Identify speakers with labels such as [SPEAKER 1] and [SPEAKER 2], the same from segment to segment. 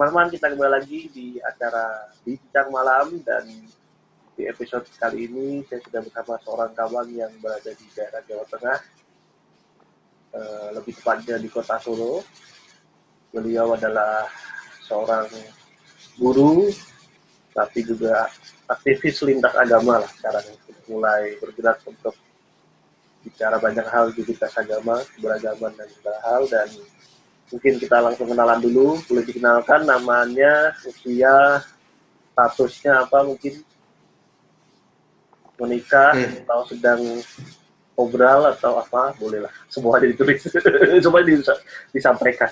[SPEAKER 1] teman-teman, kita kembali lagi di acara Bincang Malam, dan di episode kali ini saya sudah bersama seorang kawan yang berada di daerah Jawa Tengah, lebih tepatnya di kota Solo. Beliau adalah seorang guru, tapi juga aktivis lintas agama lah sekarang, mulai bergerak untuk bicara banyak hal di lintas agama, keberagaman dan segala hal. Dan mungkin kita langsung kenalan dulu. Boleh dikenalkan namanya, usia, statusnya apa, mungkin menikah
[SPEAKER 2] Oke,
[SPEAKER 1] atau sedang obral atau apa, bolehlah semua ditulis. Semua disampaikan.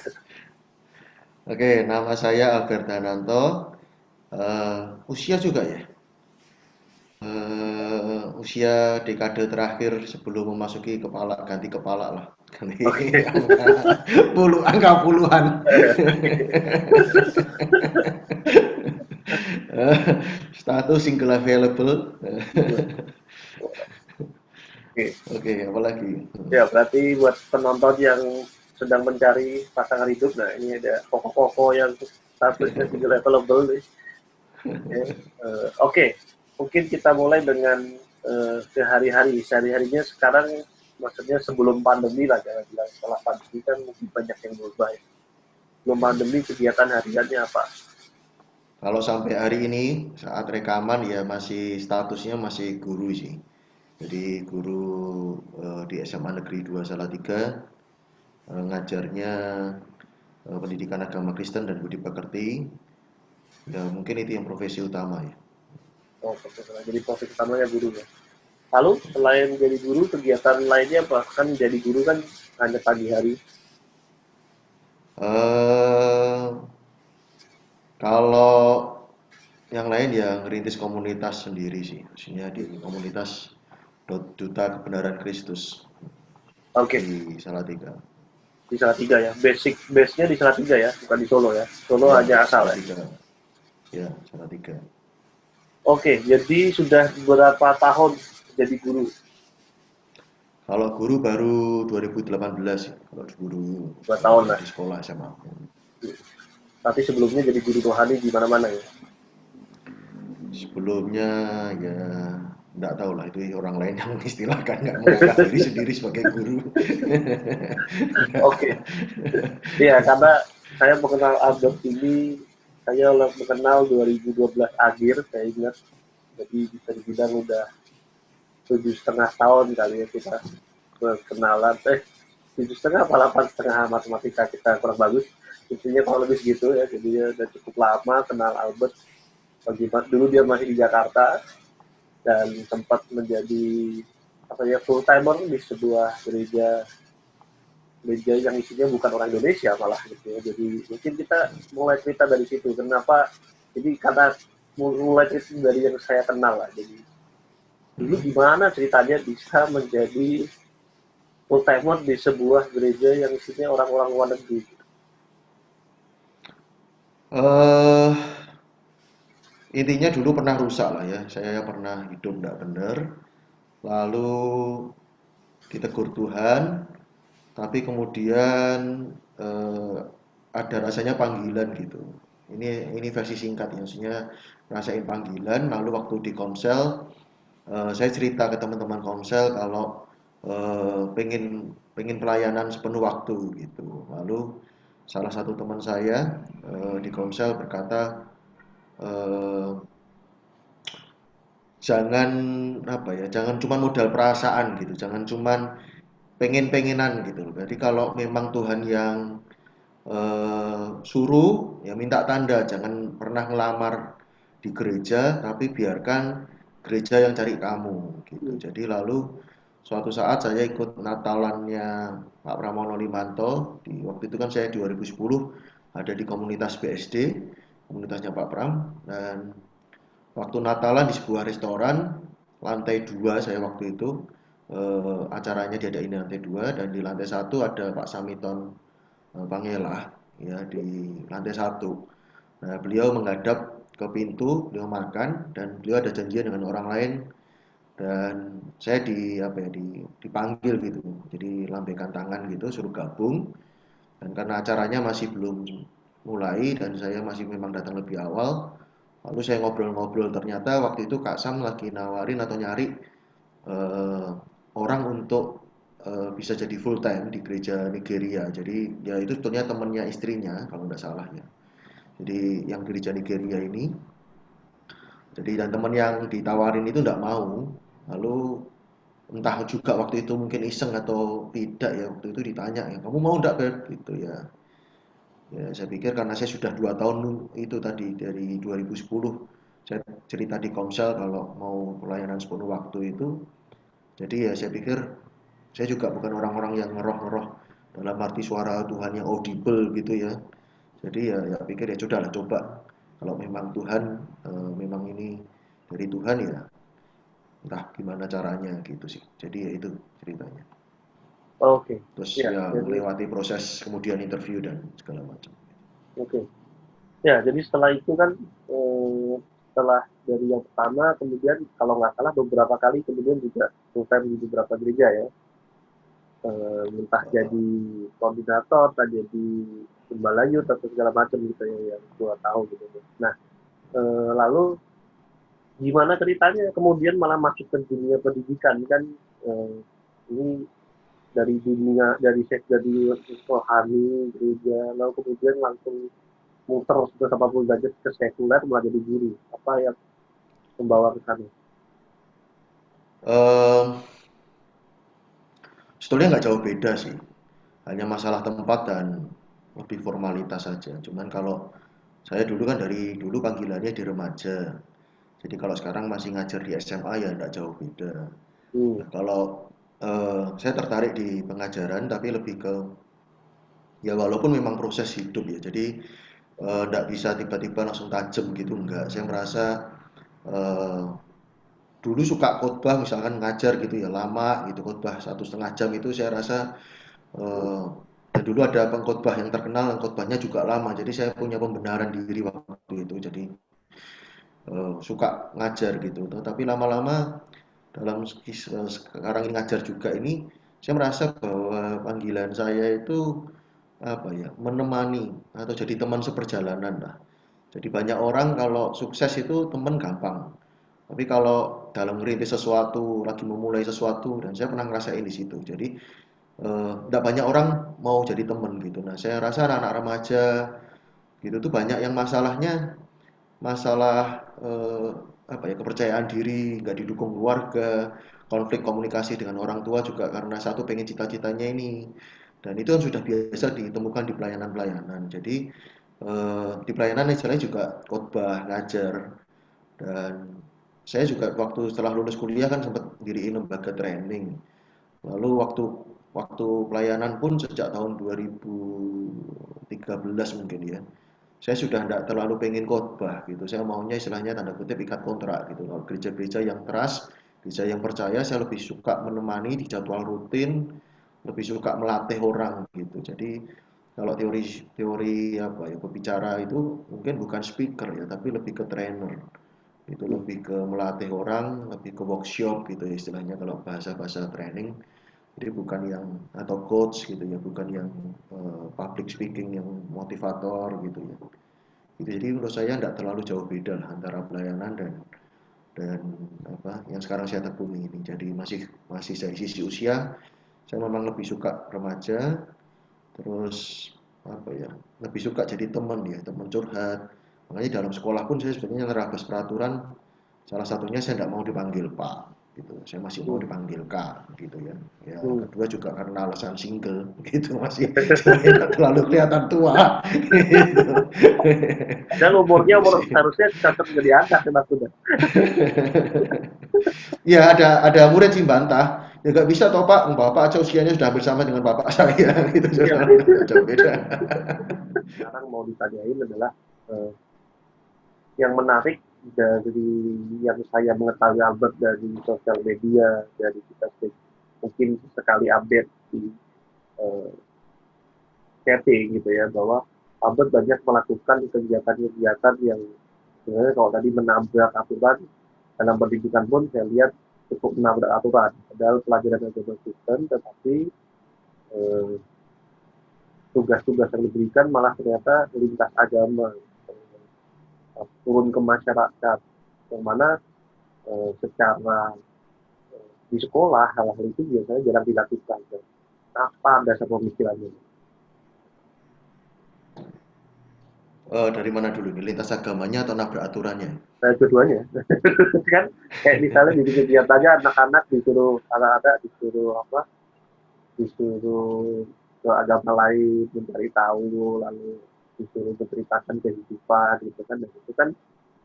[SPEAKER 2] oke, nama saya Albert Dananto. Usia juga ya. Usia dekade terakhir sebelum memasuki kepala ganti kepala lah.
[SPEAKER 1] Oke.
[SPEAKER 2] Ganti angka puluhan. Status single available.
[SPEAKER 1] Oke.
[SPEAKER 2] Oke, apalagi?
[SPEAKER 1] Ya, berarti buat penonton yang sedang mencari pasangan hidup, nah ini ada koko-koko yang statusnya single available nih. Ya. Oke, mungkin kita mulai dengan sehari-harinya sekarang, maksudnya sebelum pandemi lah, jangan bilang setelah pandemi, kan mungkin banyak yang berubah ya. Sebelum
[SPEAKER 2] Ya.
[SPEAKER 1] pandemi kegiatan hariannya apa?
[SPEAKER 2] Kalau sampai hari ini saat rekaman ya masih statusnya masih guru sih. Jadi guru di SMA Negeri 2 Salatiga, ngajarnya pendidikan agama Kristen dan budi pekerti. Ya mungkin itu yang profesi utama ya.
[SPEAKER 1] Oh, profesional. Jadi profesi utamanya guru ya. Lalu selain jadi guru, kegiatan lainnya apa? Kan jadi guru kan hanya pagi hari.
[SPEAKER 2] eh Kalau yang lain ya ngerintis komunitas sendiri sih. Maksudnya di komunitas Duta Kebenaran Kristus
[SPEAKER 1] Oke,
[SPEAKER 2] di Salatiga.
[SPEAKER 1] di Salatiga ya. Base-nya di Salatiga ya, bukan di Solo ya. Solo
[SPEAKER 2] Ya,
[SPEAKER 1] hanya asal ya.
[SPEAKER 2] Salatiga. Ya, Salatiga.
[SPEAKER 1] Oke, jadi sudah berapa tahun jadi guru?
[SPEAKER 2] Kalau guru baru 2018 ya. Kalau guru
[SPEAKER 1] 2 tahun lah.
[SPEAKER 2] di sekolah SMA.
[SPEAKER 1] Tapi sebelumnya jadi guru rohani di mana-mana ya.
[SPEAKER 2] Sebelumnya ya nggak tahu lah itu orang lain yang mengistilahkan nggak mengangkat diri sendiri sebagai guru.
[SPEAKER 1] Oke, iya, karena saya mengenal Albert ini, saya mengenal 2012 akhir, saya ingat. Jadi bisa dibilang udah 7,5 tahun kali ya kita berkenalan. 7,5 apa 8,5, matematika kita kurang bagus. Intinya kalau lebih segitu ya, jadi dia udah cukup lama kenal Albert. Bagaimana dulu dia masih di Jakarta dan sempat menjadi apa ya, full timer di sebuah gereja yang isinya bukan orang Indonesia malah gitu ya. Jadi mungkin kita mulai cerita dari situ. Kenapa? Jadi karena mulai cerita dari yang saya kenal lah. Jadi dulu gimana ceritanya bisa menjadi full timer di sebuah gereja yang isinya orang-orang luar negeri.
[SPEAKER 2] Eh Intinya dulu pernah rusak lah ya. Saya pernah hidup nggak bener, lalu ditegur Tuhan, tapi kemudian ada rasanya panggilan gitu. Ini versi singkat ya, maksudnya rasain panggilan, lalu waktu di Komsel, saya cerita ke teman-teman Komsel kalau pengen pengen pelayanan sepenuh waktu gitu. Lalu salah satu teman saya di Komsel berkata, eh, jangan apa ya, jangan cuma modal perasaan gitu, jangan cuman pengen-pengenan gitu. Jadi kalau memang Tuhan yang suruh ya minta tanda, jangan pernah ngelamar di gereja, tapi biarkan gereja yang cari kamu gitu. Jadi lalu suatu saat saya ikut Natalannya Pak Pramono Limanto, waktu itu kan saya 2010 ada di komunitas BSD, komunitasnya Pak Pram, dan waktu Natalan di sebuah restoran lantai 2 saya waktu itu, acaranya diadain di lantai 2 dan di lantai 1 ada Pak Samiton Pangela ya di lantai 1. Nah, beliau menghadap ke pintu, beliau makan dan beliau ada janjian dengan orang lain dan saya di apa ya dipanggil gitu. Jadi lambaikan tangan gitu suruh gabung dan karena acaranya masih belum mulai dan saya masih memang datang lebih awal. Lalu saya ngobrol-ngobrol, ternyata waktu itu Kak Sam lagi nawarin atau nyari eh, orang untuk bisa jadi full time di gereja Nigeria. Jadi ya itu sebetulnya temannya istrinya kalau nggak salah ya. Jadi yang gereja Nigeria ini. Jadi dan teman yang ditawarin itu nggak mau. Lalu entah juga waktu itu mungkin iseng atau tidak ya, waktu itu ditanya ya, kamu mau nggak Beb? Gitu ya. Ya saya pikir karena saya sudah 2 tahun itu tadi dari 2010 saya cerita di Komsel kalau mau pelayanan sepenuh waktu itu. Jadi ya saya pikir saya juga bukan orang-orang yang ngeroh-ngeroh dalam arti suara Tuhan yang audible gitu ya. Jadi ya pikir ya sudahlah coba. Kalau memang Tuhan memang ini dari Tuhan ya entah gimana caranya gitu sih. Jadi ya itu ceritanya.
[SPEAKER 1] Oke.
[SPEAKER 2] Terus
[SPEAKER 1] Ya,
[SPEAKER 2] ya
[SPEAKER 1] jadi
[SPEAKER 2] melewati proses kemudian interview dan segala macam.
[SPEAKER 1] oke. Ya, jadi setelah itu kan setelah dari yang pertama, kemudian kalau nggak salah beberapa kali kemudian juga full time di beberapa gereja ya. Entah jadi koordinator, entah jadi gembala youth atau segala macam gitu ya yang gua tahu gitu. Nah, lalu gimana ceritanya kemudian malah masuk ke dunia pendidikan kan, eh, ini dari dunia dari rohani gereja lalu kemudian langsung muter 180 derajat ke sekuler malah jadi guru, apa yang membawa ke sana?
[SPEAKER 2] Eh Sebetulnya nggak jauh beda sih, hanya masalah tempat dan lebih formalitas saja. Cuman kalau saya dulu kan dari dulu panggilannya di remaja, jadi kalau sekarang masih ngajar di SMA ya nggak jauh beda.
[SPEAKER 1] Hmm.
[SPEAKER 2] Nah, kalau saya tertarik di pengajaran tapi lebih ke ya walaupun memang proses hidup ya, jadi nggak bisa tiba-tiba langsung tajam gitu, enggak. Saya merasa eh, dulu suka khotbah misalkan ngajar gitu ya lama gitu khotbah 1,5 jam itu saya rasa dan dulu ada pengkhotbah yang terkenal yang khotbahnya juga lama jadi saya punya pembenaran diri waktu itu jadi suka ngajar gitu tapi lama-lama dalam sekarang ini ngajar juga ini saya merasa bahwa panggilan saya itu apa ya menemani atau jadi teman seperjalanan lah jadi banyak orang kalau sukses itu teman gampang tapi kalau dalam merintis sesuatu lagi memulai sesuatu dan saya pernah ngerasain di situ jadi nggak banyak orang mau jadi teman gitu. Nah, saya rasa anak-anak remaja gitu tuh banyak yang masalahnya masalah apa ya kepercayaan diri, nggak didukung keluarga, konflik komunikasi dengan orang tua juga karena satu pengen cita-citanya ini. Dan itu kan sudah biasa ditemukan di pelayanan-pelayanan. Jadi di pelayanan istilahnya juga khotbah, ngajar dan saya juga waktu setelah lulus kuliah kan sempat diriin lembaga training. Lalu waktu waktu pelayanan pun sejak tahun 2013 mungkin ya. Saya sudah tidak terlalu pengen khotbah gitu. Saya maunya istilahnya tanda kutip ikat kontrak gitu. Kalau gereja-gereja yang keras, gereja yang percaya, saya lebih suka menemani di jadwal rutin, lebih suka melatih orang gitu. Jadi kalau teori apa ya berbicara itu mungkin bukan speaker ya, tapi lebih ke trainer. Itu lebih ke melatih orang, lebih ke workshop gitu ya istilahnya kalau bahasa-bahasa training jadi bukan yang atau coach gitu ya bukan yang public speaking yang motivator gitu ya gitu, jadi menurut saya tidak terlalu jauh beda lah antara pelayanan dan apa yang sekarang saya tekuni ini jadi masih masih dari sisi usia saya memang lebih suka remaja terus apa ya lebih suka jadi teman ya teman curhat makanya dalam sekolah pun saya sebenarnya nerabas peraturan salah satunya saya tidak mau dipanggil Pak gitu saya masih mau
[SPEAKER 1] Hmm.
[SPEAKER 2] dipanggil Kak gitu ya ya
[SPEAKER 1] Hmm.
[SPEAKER 2] kedua juga karena alasan single gitu masih supaya tidak terlalu kelihatan tua gitu
[SPEAKER 1] Dan umurnya
[SPEAKER 2] gitu
[SPEAKER 1] umur
[SPEAKER 2] sih
[SPEAKER 1] seharusnya cocok jadi anak ya Mas Uda.
[SPEAKER 2] ya ada murid sih bantah ya nggak bisa toh Pak Bapak aja usianya sudah hampir sama dengan Bapak saya gitu
[SPEAKER 1] Iya.
[SPEAKER 2] sudah nggak jauh beda.
[SPEAKER 1] Sekarang mau ditanyain adalah yang menarik dari yang saya mengetahui Albert dari sosial media, dari kita mungkin sekali update di eh, chatting gitu ya, bahwa Albert banyak melakukan kegiatan-kegiatan yang sebenarnya kalau tadi menabrak aturan dalam pendidikan pun saya lihat cukup menabrak aturan. Padahal pelajaran agama Kristen, tetapi eh, tugas-tugas yang diberikan malah ternyata lintas agama, turun ke masyarakat, yang mana secara di sekolah hal-hal itu biasanya jarang dilakukan. Apa dasar pemikirannya?
[SPEAKER 2] Dari mana dulu nih? Lintas agamanya atau nabrak aturannya?
[SPEAKER 1] Nah, keduanya kan kayak misalnya di kegiatan aja anak-anak disuruh anak-anak disuruh apa disuruh ke agama lain mencari tahu lalu disuruh menceritakan kehidupan gitu kan dan itu kan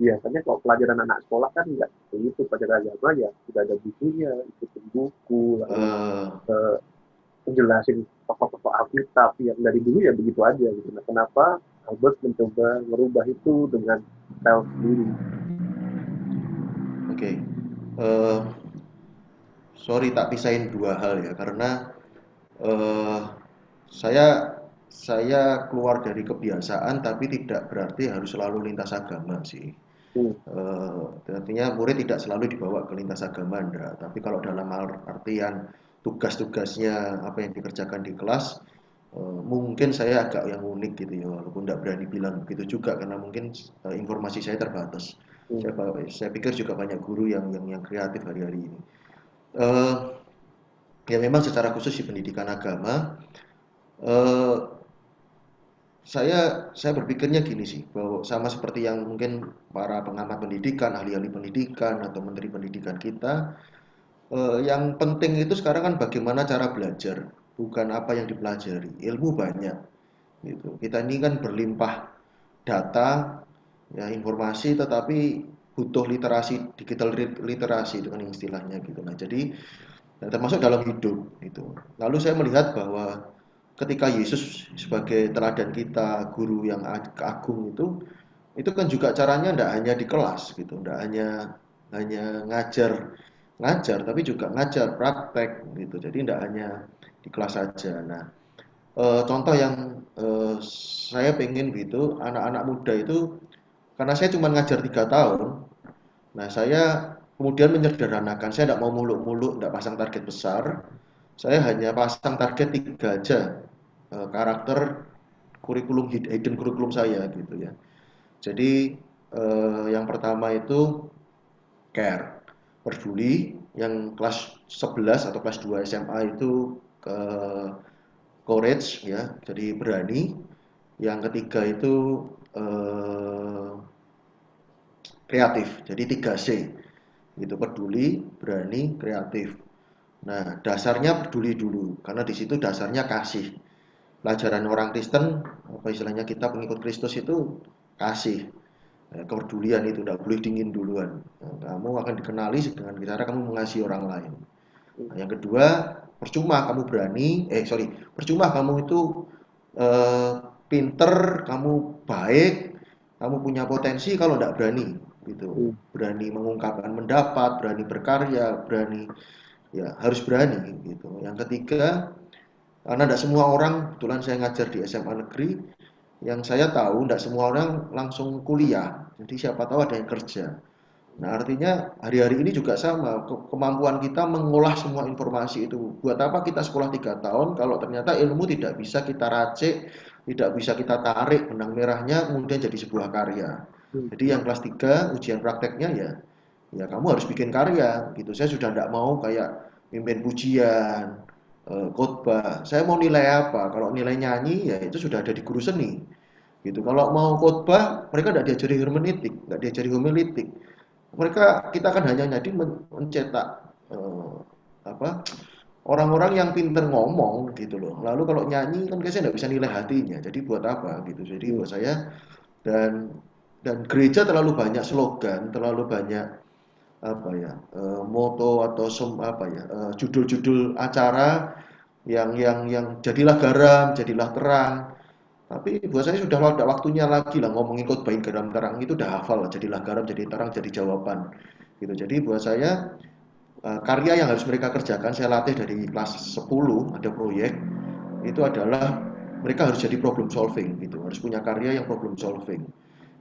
[SPEAKER 1] biasanya kalau pelajaran anak sekolah kan nggak seperti itu pelajaran agama ya sudah ada bukunya ikutin buku lalu
[SPEAKER 2] Eh,
[SPEAKER 1] eh, menjelasin tokoh-tokoh Alkitab yang dari dulu ya begitu aja gitu. Nah, kenapa Albert mencoba merubah itu dengan style sendiri?
[SPEAKER 2] oke. Eh, Sorry tak pisahin dua hal ya, karena eh, saya saya keluar dari kebiasaan, tapi tidak berarti harus selalu lintas agama sih.
[SPEAKER 1] Hmm.
[SPEAKER 2] Artinya murid tidak selalu dibawa ke lintas agama, enggak. Tapi kalau dalam artian tugas-tugasnya apa yang dikerjakan di kelas, mungkin saya agak yang unik gitu ya, walaupun tidak berani bilang begitu juga karena mungkin informasi saya terbatas.
[SPEAKER 1] Hmm.
[SPEAKER 2] Saya pikir juga banyak guru yang kreatif hari-hari ini. Eh, Ya memang secara khusus di pendidikan agama, eh, saya berpikirnya gini sih, bahwa sama seperti yang mungkin para pengamat pendidikan, ahli-ahli pendidikan atau menteri pendidikan kita, yang penting itu sekarang kan bagaimana cara belajar, bukan apa yang dipelajari. Ilmu banyak, gitu. Kita ini kan berlimpah data, ya informasi, tetapi butuh literasi, digital literasi itu kan istilahnya gitu. Nah, jadi termasuk dalam hidup itu. Lalu saya melihat bahwa ketika Yesus sebagai teladan kita, guru yang agung itu kan juga caranya tidak hanya di kelas gitu, tidak hanya hanya ngajar ngajar, tapi juga ngajar praktek gitu. Jadi tidak hanya di kelas saja. Nah, contoh yang saya pengen gitu, anak-anak muda itu karena saya cuma ngajar 3 tahun. Nah, saya kemudian menyederhanakan, saya tidak mau muluk-muluk, tidak pasang target besar. Saya hanya pasang target 3 aja, karakter kurikulum hidden kurikulum saya gitu ya. Jadi yang pertama itu care, peduli, yang kelas 11 atau kelas 2 SMA itu courage ya, jadi berani. Yang ketiga itu eh, kreatif, jadi 3C gitu, peduli, berani, kreatif. Nah, dasarnya peduli dulu, karena di situ dasarnya kasih. Pelajaran orang Kristen, apa istilahnya kita pengikut Kristus itu kasih. Kepedulian itu tidak boleh dingin duluan. Nah, kamu akan dikenali dengan cara kamu mengasihi orang lain. Nah, yang kedua, percuma kamu berani, percuma kamu itu eh, pinter, kamu baik, kamu punya potensi kalau tidak berani, gitu.
[SPEAKER 1] Hmm.
[SPEAKER 2] Berani mengungkapkan pendapat, berani berkarya, berani, ya harus berani, gitu. Yang ketiga, karena tidak semua orang, kebetulan saya ngajar di SMA negeri, yang saya tahu tidak semua orang langsung kuliah, jadi siapa tahu ada yang kerja. Nah, artinya hari-hari ini juga sama, kemampuan kita mengolah semua informasi itu. Buat apa kita sekolah 3 tahun kalau ternyata ilmu tidak bisa kita racik, tidak bisa kita tarik benang merahnya, kemudian jadi sebuah karya.
[SPEAKER 1] Hmm.
[SPEAKER 2] Jadi yang kelas 3 ujian prakteknya ya kamu harus bikin karya gitu. Saya sudah tidak mau kayak mimpin pujian, khotbah. Saya mau nilai apa? Kalau nilai nyanyi ya itu sudah ada di guru seni gitu. Kalau mau khotbah mereka tidak diajari hermeneutik, tidak diajari homiletik. Kita akan hanya jadi mencetak eh, apa orang-orang yang pinter ngomong gitu loh. Lalu kalau nyanyi kan saya nggak bisa nilai hatinya. Jadi buat apa gitu. Jadi
[SPEAKER 1] Hmm.
[SPEAKER 2] buat saya dan gereja terlalu banyak slogan, terlalu banyak apa ya moto atau apa ya judul-judul acara yang jadilah garam, jadilah terang. Tapi buat saya sudah waktunya lagi lah ngomongin khotbahin garam terang itu udah hafal, jadilah garam, jadi terang, jadi jawaban. Gitu. Jadi buat saya karya yang harus mereka kerjakan, saya latih dari kelas 10 ada proyek, itu adalah mereka harus jadi problem solving gitu, harus punya karya yang problem solving.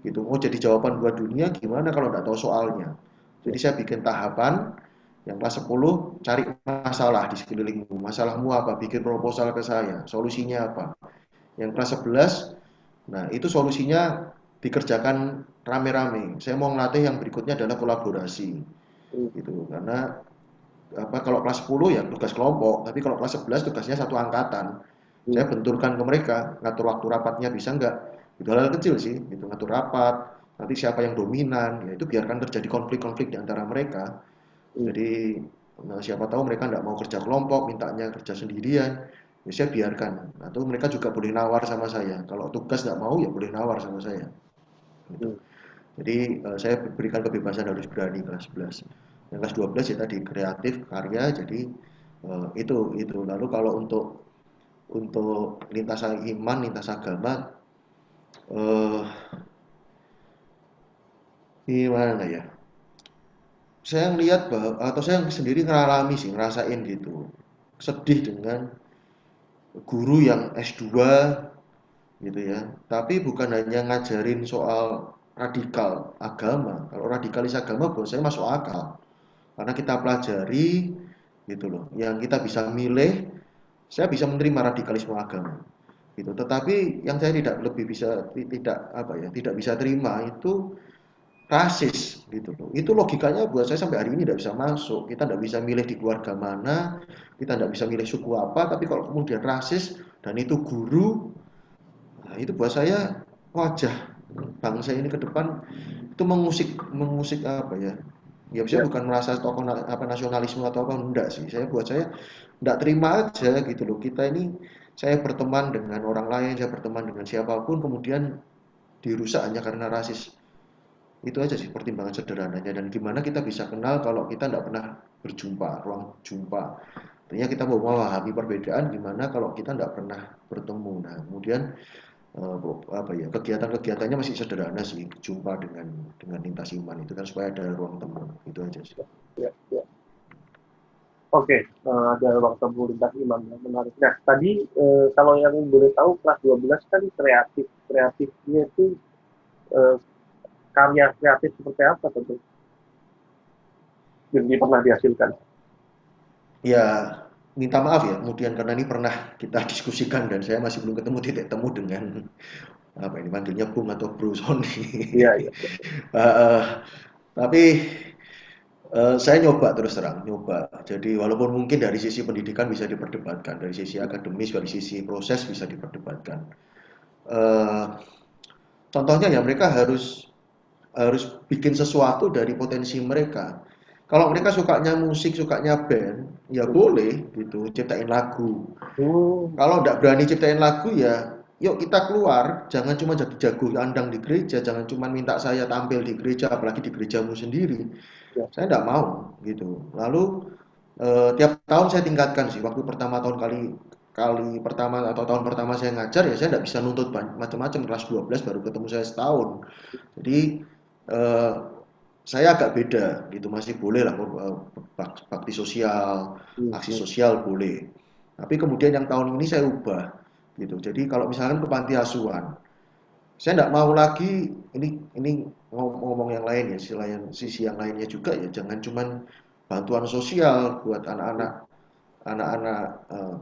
[SPEAKER 2] Gitu. Mau jadi jawaban buat dunia gimana kalau nggak tahu soalnya.
[SPEAKER 1] Ya.
[SPEAKER 2] Jadi saya bikin tahapan yang kelas 10 cari masalah di sekelilingmu. Masalahmu apa? Bikin proposal ke saya. Solusinya apa? Yang kelas 11, nah itu solusinya dikerjakan rame-rame. Saya mau ngelatih yang berikutnya adalah kolaborasi
[SPEAKER 1] Hmm.
[SPEAKER 2] gitu. Karena kalau kelas 10 ya tugas kelompok, tapi kalau kelas 11 tugasnya satu angkatan.
[SPEAKER 1] Hmm.
[SPEAKER 2] Saya benturkan ke mereka, ngatur waktu rapatnya bisa nggak? Itu hal kecil sih, itu ngatur rapat, nanti siapa yang dominan, ya itu biarkan terjadi konflik-konflik di antara mereka.
[SPEAKER 1] Hmm.
[SPEAKER 2] Jadi siapa tahu mereka nggak mau kerja kelompok, mintanya kerja sendirian, ya saya biarkan. Atau mereka juga boleh nawar sama saya. Kalau tugas nggak mau ya boleh nawar sama saya. Gitu.
[SPEAKER 1] Hmm.
[SPEAKER 2] Jadi saya berikan kebebasan harus berani kelas 11. Yang kelas 12 ya tadi kreatif, karya, jadi itu. Lalu kalau untuk lintas iman, lintas agama, eh gimana ya? Saya ngelihat bahwa atau saya sendiri ngalami sih, ngerasain gitu. Sedih dengan guru yang S2 gitu ya. Tapi bukan hanya ngajarin soal radikal agama. Kalau radikalis agama buat saya masuk akal. Karena kita pelajari gitu loh. Yang kita bisa milih, saya bisa menerima radikalisme agama. Gitu. Tetapi yang saya tidak bisa terima itu rasis gitu loh. Itu logikanya buat saya sampai hari ini tidak bisa masuk. Kita tidak bisa milih di keluarga mana, kita tidak bisa milih suku apa, tapi kalau kemudian rasis dan itu guru, nah itu buat saya wajah bangsa ini ke depan itu mengusik mengusik apa ya? Ya saya
[SPEAKER 1] Ya.
[SPEAKER 2] bukan merasa tokoh apa nasionalisme atau apa enggak sih. Buat saya enggak terima aja gitu loh. Kita ini saya berteman dengan orang lain, saya berteman dengan siapapun kemudian dirusak hanya karena rasis. Itu aja sih pertimbangan sederhananya dan gimana kita bisa kenal kalau kita tidak pernah berjumpa, ruang jumpa. Artinya kita mau memahami perbedaan gimana kalau kita tidak pernah bertemu. Nah, kemudian kegiatan-kegiatannya masih sederhana sih, jumpa dengan lintas iman itu kan supaya ada ruang temu. Itu aja sih.
[SPEAKER 1] Ya. Ya. Oke, ada ruang temu lintas iman yang menarik. Nah, tadi kalau yang boleh tahu kelas 12 kan kreatif. Kreatifnya itu eh, karya kreatif seperti apa tentu yang pernah dihasilkan?
[SPEAKER 2] Ya, minta maaf ya kemudian karena ini pernah kita diskusikan dan saya masih belum ketemu titik temu dengan apa ini manggilnya Bung atau Bro Sony.
[SPEAKER 1] Iya, iya.
[SPEAKER 2] uh, tapi saya nyoba terus terang, nyoba. Jadi walaupun mungkin dari sisi pendidikan bisa diperdebatkan, dari sisi akademis, dari sisi proses bisa diperdebatkan. Uh, Contohnya ya mereka harus harus bikin sesuatu dari potensi mereka. Kalau mereka sukanya musik, sukanya band, ya boleh gitu, ciptain lagu.
[SPEAKER 1] Hmm.
[SPEAKER 2] Kalau nggak berani ciptain lagu ya, yuk kita keluar. Jangan cuma jadi jago andang di gereja, jangan cuma minta saya tampil di gereja, apalagi di gerejamu sendiri.
[SPEAKER 1] Ya.
[SPEAKER 2] Saya nggak mau gitu. Lalu tiap tahun saya tingkatkan sih. Waktu pertama tahun kali kali pertama atau tahun pertama saya ngajar ya saya nggak bisa nuntut macam-macam kelas 12 baru ketemu saya setahun. Jadi eh, saya agak beda gitu masih boleh lah bakti sosial,
[SPEAKER 1] Hmm.
[SPEAKER 2] aksi
[SPEAKER 1] Hmm.
[SPEAKER 2] sosial boleh. Tapi kemudian yang tahun ini saya ubah gitu. Jadi kalau misalkan ke panti asuhan, saya tidak mau lagi ini ngomong yang lain ya, sisi yang lainnya juga ya jangan cuman bantuan sosial buat anak-anak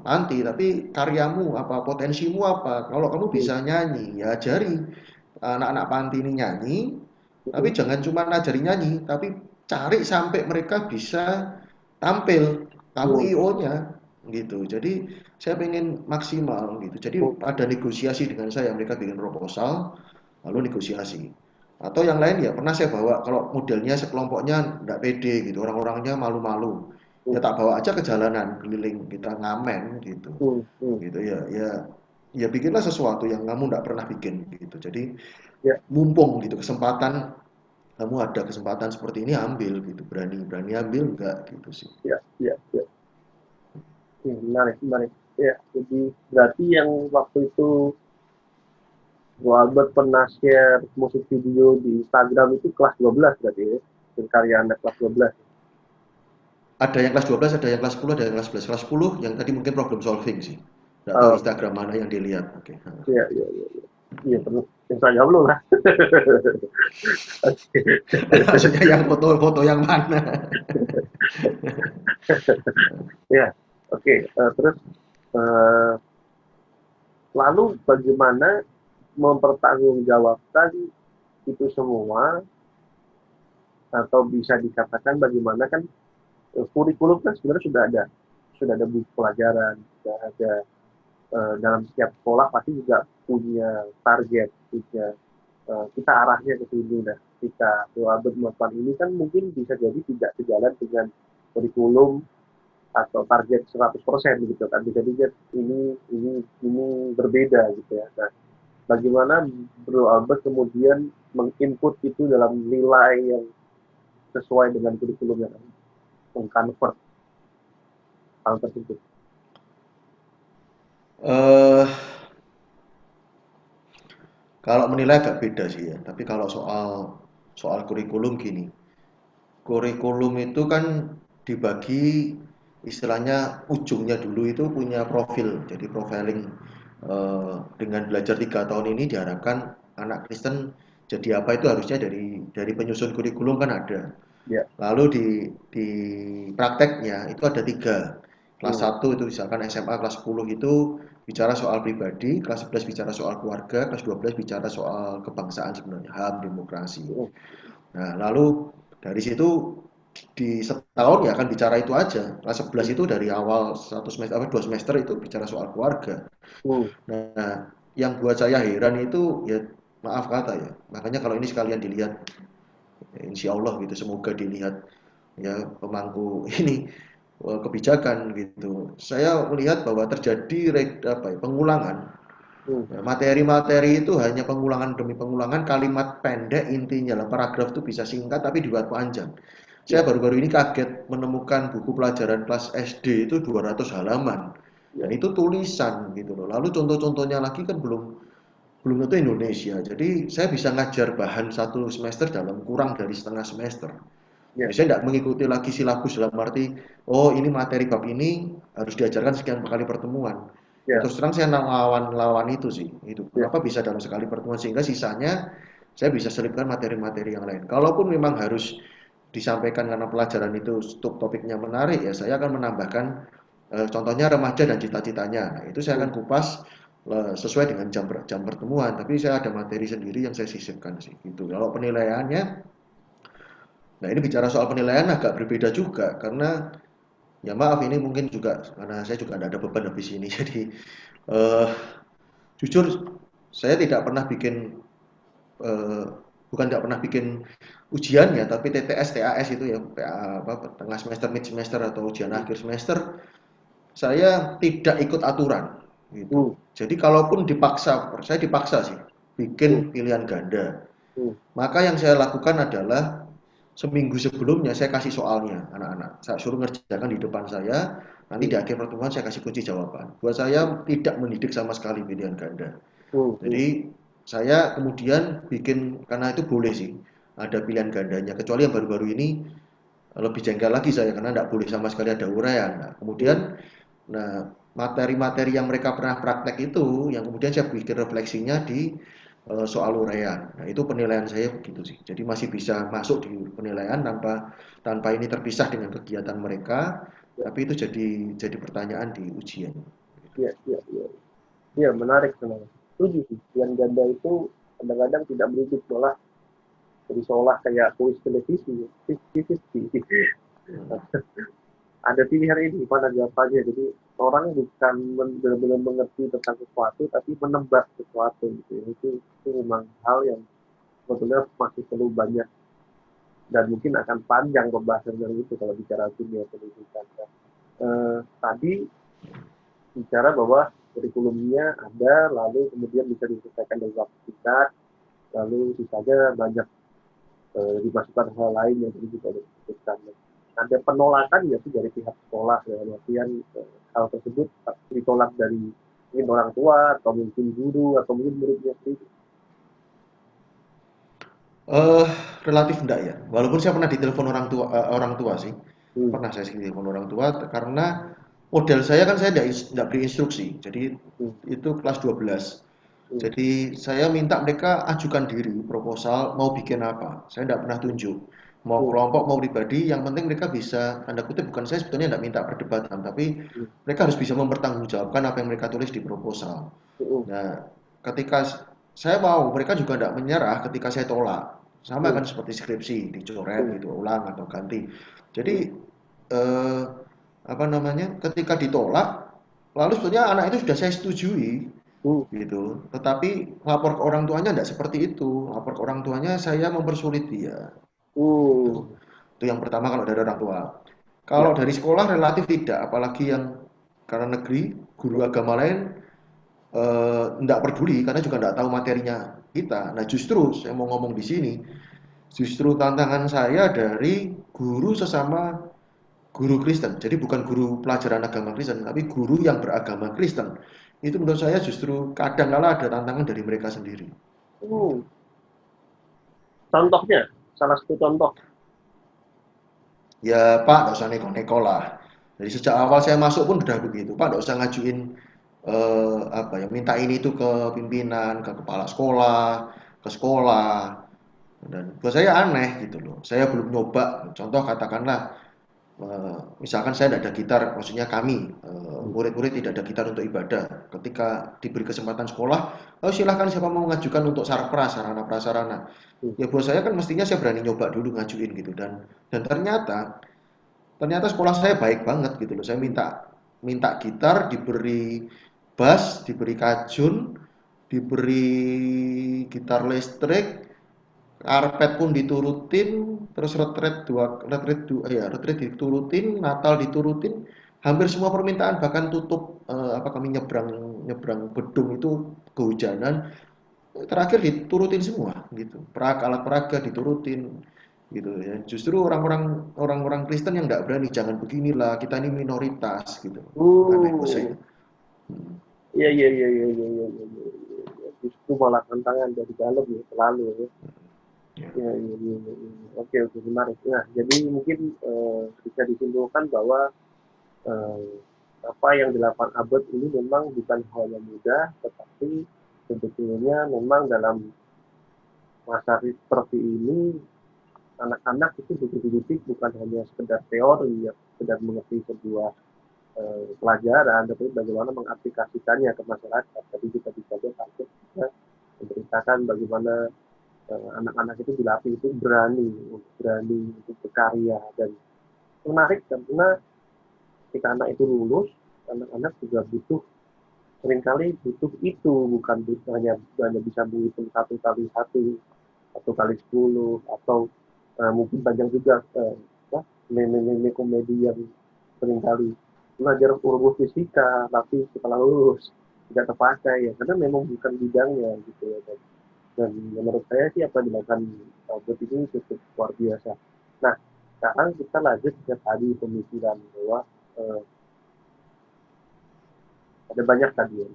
[SPEAKER 2] panti, tapi karyamu apa, potensimu apa. Kalau kamu
[SPEAKER 1] Hmm.
[SPEAKER 2] bisa nyanyi, ya ajari anak-anak panti ini nyanyi, tapi
[SPEAKER 1] Hmm.
[SPEAKER 2] jangan cuma ajari nyanyi, tapi cari sampai mereka bisa tampil. Kamu
[SPEAKER 1] Hmm.
[SPEAKER 2] IO-nya gitu. Jadi saya pengen maksimal gitu. Jadi
[SPEAKER 1] Hmm.
[SPEAKER 2] ada negosiasi dengan saya, mereka bikin proposal, lalu negosiasi. Atau yang lain ya pernah saya bawa kalau modelnya sekelompoknya tidak pede gitu, orang-orangnya malu-malu. Ya
[SPEAKER 1] Hmm.
[SPEAKER 2] tak bawa aja ke jalanan keliling kita ngamen gitu.
[SPEAKER 1] Hmm. Hmm.
[SPEAKER 2] Gitu ya, ya bikinlah sesuatu yang kamu tidak pernah bikin gitu. Jadi
[SPEAKER 1] Ya.
[SPEAKER 2] mumpung gitu kesempatan kamu ada kesempatan seperti ini ambil gitu, berani ambil enggak gitu sih.
[SPEAKER 1] Ya. Ya. Ya. Menarik, menarik. Ya, jadi berarti yang waktu itu Bu Albert pernah share musik video di Instagram itu kelas 12 berarti ya? Dan karya anak kelas 12.
[SPEAKER 2] Ada yang kelas 12, ada yang kelas 10, ada yang kelas 11. Kelas 10 yang tadi mungkin problem solving sih. Enggak tahu
[SPEAKER 1] Oh,
[SPEAKER 2] Instagram mana yang dilihat. Oke.
[SPEAKER 1] iya, iya, iya. Iya, perlu Instagram lu lah.
[SPEAKER 2] Maksudnya yang foto-foto yang mana?
[SPEAKER 1] Ya, oke. Terus, eh, Lalu bagaimana mempertanggungjawabkan itu semua, atau bisa dikatakan bagaimana kan kurikulum kan sebenarnya sudah ada buku pelajaran, sudah ada dalam setiap sekolah pasti juga punya target, punya kita arahnya ke sini. Nah, kita Abed melakukan ini kan mungkin bisa jadi tidak sejalan dengan kurikulum atau target 100% gitu kan, bisa jadi ini berbeda gitu ya. Nah, bagaimana Bro Albert kemudian menginput itu dalam nilai yang sesuai dengan kurikulum yang mengconvert hal tersebut.
[SPEAKER 2] Eh, Kalau menilai agak beda sih ya, tapi kalau soal soal kurikulum gini, kurikulum itu kan dibagi istilahnya ujungnya dulu itu punya profil, jadi profiling dengan belajar 3 tahun ini diharapkan anak Kristen jadi apa itu harusnya dari penyusun kurikulum kan ada.
[SPEAKER 1] Ya.
[SPEAKER 2] Lalu di prakteknya itu ada tiga. Kelas
[SPEAKER 1] Hmm.
[SPEAKER 2] 1 itu misalkan SMA kelas 10 itu bicara soal pribadi, kelas 11 bicara soal keluarga, kelas 12 bicara soal kebangsaan sebenarnya, HAM, demokrasi.
[SPEAKER 1] Hmm.
[SPEAKER 2] Nah, lalu dari situ di setahun ya akan bicara itu aja. Kelas 11
[SPEAKER 1] Hmm.
[SPEAKER 2] itu dari awal 1 semester apa 2 semester itu bicara soal keluarga.
[SPEAKER 1] Hmm.
[SPEAKER 2] Nah, yang buat saya heran itu ya maaf kata ya. Makanya kalau ini sekalian dilihat ya, insya Allah gitu semoga dilihat ya pemangku ini kebijakan gitu. Saya melihat bahwa terjadi pengulangan.
[SPEAKER 1] Hmm.
[SPEAKER 2] Ya, materi-materi itu hanya pengulangan demi pengulangan, kalimat pendek intinya lah, paragraf itu bisa singkat tapi dibuat panjang. Saya
[SPEAKER 1] Ya.
[SPEAKER 2] baru-baru ini kaget menemukan buku pelajaran kelas SD itu 200 halaman. Dan
[SPEAKER 1] Ya.
[SPEAKER 2] itu tulisan gitu loh. Lalu contoh-contohnya lagi kan belum belum tentu Indonesia. Jadi saya bisa ngajar bahan 1 semester dalam kurang dari setengah semester. Jadi
[SPEAKER 1] Ya.
[SPEAKER 2] saya tidak mengikuti lagi silabus dalam arti, oh ini materi bab ini harus diajarkan sekian kali pertemuan. Ya
[SPEAKER 1] Ya.
[SPEAKER 2] terus terang saya lawan itu sih. Itu
[SPEAKER 1] Ya.
[SPEAKER 2] kenapa bisa dalam sekali pertemuan sehingga sisanya saya bisa selipkan materi-materi yang lain. Kalaupun memang harus disampaikan karena pelajaran itu topiknya menarik ya saya akan menambahkan contohnya remaja dan cita-citanya. Nah, itu saya akan
[SPEAKER 1] Hmm.
[SPEAKER 2] kupas sesuai dengan jam pertemuan. Tapi saya ada materi sendiri yang saya sisipkan sih. Gitu. Kalau penilaiannya, nah ini bicara soal penilaian agak berbeda juga karena ya maaf ini mungkin juga karena saya juga tidak ada beban habis ini. Jadi eh, jujur saya tidak pernah bikin eh, bukan tidak pernah bikin ujiannya tapi TTS TAS itu ya tengah semester mid semester atau ujian
[SPEAKER 1] Hmm.
[SPEAKER 2] akhir semester saya tidak ikut aturan
[SPEAKER 1] Hmm.
[SPEAKER 2] gitu. Jadi kalaupun dipaksa, saya dipaksa sih
[SPEAKER 1] Hmm.
[SPEAKER 2] bikin pilihan ganda.
[SPEAKER 1] Hmm.
[SPEAKER 2] Maka yang saya lakukan adalah seminggu sebelumnya saya kasih soalnya anak-anak. Saya suruh ngerjakan di depan saya, nanti di
[SPEAKER 1] Hmm.
[SPEAKER 2] akhir pertemuan saya kasih kunci jawaban. Buat saya tidak mendidik sama sekali pilihan ganda.
[SPEAKER 1] Hmm. Hmm.
[SPEAKER 2] Jadi saya kemudian bikin karena itu boleh sih ada pilihan gandanya. Kecuali yang baru-baru ini lebih jengkel lagi saya karena tidak boleh sama sekali ada uraian. Nah, kemudian
[SPEAKER 1] Hmm.
[SPEAKER 2] materi-materi yang mereka pernah praktek itu yang kemudian saya bikin refleksinya di soal uraian. Nah, itu penilaian saya begitu sih. Jadi masih bisa masuk di penilaian tanpa tanpa ini terpisah dengan kegiatan mereka,
[SPEAKER 1] Ya.
[SPEAKER 2] tapi itu jadi pertanyaan di ujian.
[SPEAKER 1] Ya. Ya. Ya. Ya, menarik sebenarnya. Setuju sih. Yang ganda itu kadang-kadang tidak berisik, malah jadi seolah kayak kuis televisi. 50-50. Ada pilihan ini, mana jawabannya. Jadi orang bukan benar-benar mengerti tentang sesuatu, tapi menebak sesuatu gitu. Itu memang hal yang sebetulnya masih perlu banyak, dan mungkin akan panjang pembahasan dari itu kalau bicara dunia pendidikan. Tadi bicara bahwa kurikulumnya ada, lalu kemudian bisa diselesaikan dalam waktu singkat, lalu sisanya banyak dimasukkan hal lain yang tadi juga disebutkan. Ada penolakan ya sih dari pihak sekolah, dalam artian hal tersebut ditolak dari mungkin orang tua atau mungkin guru atau mungkin muridnya sendiri.
[SPEAKER 2] Eh, Relatif enggak ya. Walaupun saya pernah ditelepon orang tua sih.
[SPEAKER 1] Hmm.
[SPEAKER 2] Pernah saya telepon orang tua karena model saya kan saya enggak beri instruksi. Jadi
[SPEAKER 1] Hmm.
[SPEAKER 2] itu kelas 12.
[SPEAKER 1] Hmm.
[SPEAKER 2] Jadi saya minta mereka ajukan diri proposal mau bikin apa. Saya tidak pernah
[SPEAKER 1] Hmm.
[SPEAKER 2] tunjuk. Mau
[SPEAKER 1] Hmm.
[SPEAKER 2] kelompok mau pribadi, yang penting mereka bisa tanda kutip bukan saya sebetulnya tidak minta perdebatan, tapi
[SPEAKER 1] Hmm.
[SPEAKER 2] mereka harus bisa mempertanggungjawabkan apa yang mereka tulis di proposal.
[SPEAKER 1] mm,
[SPEAKER 2] Nah, ketika saya mau, mereka juga tidak menyerah ketika saya tolak. Sama
[SPEAKER 1] mm,
[SPEAKER 2] kan seperti skripsi, dicoret
[SPEAKER 1] mm,
[SPEAKER 2] gitu, ulang atau ganti. Jadi
[SPEAKER 1] mm,
[SPEAKER 2] eh, apa namanya? Ketika ditolak, lalu sebetulnya anak itu sudah saya setujui
[SPEAKER 1] mm,
[SPEAKER 2] gitu. Tetapi lapor ke orang tuanya tidak seperti itu. Lapor ke orang tuanya saya mempersulit dia gitu.
[SPEAKER 1] mm.
[SPEAKER 2] Itu yang pertama kalau dari orang tua. Kalau
[SPEAKER 1] Ya.
[SPEAKER 2] dari sekolah relatif tidak, apalagi yang karena negeri, guru
[SPEAKER 1] Mm,
[SPEAKER 2] agama lain nggak peduli karena juga nggak tahu materinya kita. Nah justru saya mau ngomong di sini, justru tantangan saya dari guru sesama guru Kristen. Jadi bukan guru pelajaran agama Kristen, tapi guru yang beragama Kristen. Itu menurut saya justru kadang kala ada tantangan dari mereka sendiri. Gitu.
[SPEAKER 1] mm. Contohnya, salah satu contoh.
[SPEAKER 2] Ya Pak, nggak usah neko-neko lah. Jadi sejak awal saya masuk pun udah begitu. Pak, nggak usah ngajuin apa ya, minta ini itu ke pimpinan, ke kepala sekolah, ke sekolah. Dan buat saya aneh gitu loh. Saya belum nyoba. Contoh katakanlah, misalkan saya tidak ada gitar, maksudnya kami
[SPEAKER 1] Mm,
[SPEAKER 2] murid-murid tidak ada gitar untuk ibadah. Ketika diberi kesempatan sekolah, oh silahkan siapa mau mengajukan untuk sarpras, sarana prasarana.
[SPEAKER 1] mm,
[SPEAKER 2] Ya buat saya kan mestinya saya berani nyoba dulu ngajuin gitu dan ternyata ternyata sekolah saya baik banget gitu loh. Saya minta minta gitar, diberi bass, diberi kajun, diberi gitar listrik, karpet pun diturutin, terus retret diturutin, Natal diturutin, hampir semua permintaan bahkan tutup apa kami nyebrang nyebrang bedung itu kehujanan terakhir diturutin semua gitu. Alat peraga diturutin gitu ya. Justru orang-orang Kristen yang nggak berani jangan beginilah kita ini minoritas gitu. Aneh buat saya.
[SPEAKER 1] mm.
[SPEAKER 2] Hmm.
[SPEAKER 1] Iya, iya, iya, iya, iya, iya, iya, iya, iya. Justru malah tantangan dari dalam ya selalu ya.
[SPEAKER 2] Ya.
[SPEAKER 1] Iya, iya, iya, iya, iya. Oke, oke, menarik. Nah, jadi mungkin bisa disimpulkan bahwa eh, apa yang dilakukan Abed ini memang bukan hal yang mudah, tetapi sebetulnya memang dalam masa seperti ini anak-anak itu betul-betul bukan hanya sekedar teori, ya, sekedar mengerti sebuah pelajaran, tapi bagaimana mengaplikasikannya ke masyarakat. Tadi kita bisa lihat juga memberitakan bagaimana anak-anak itu dilatih itu berani untuk berkarya dan menarik karena ketika anak itu lulus, anak-anak juga butuh seringkali butuh itu bukan hanya hanya bisa menghitung satu kali satu, satu kali 10 atau mungkin panjang juga meme-meme komedi yang seringkali belajar rumus fisika tapi setelah lulus tidak terpakai ya karena memang bukan bidangnya gitu ya dan menurut saya sih apa yang dilakukan Albert ini cukup luar biasa. Nah sekarang kita lanjut ke tadi pemikiran bahwa eh, ada banyak tadi ya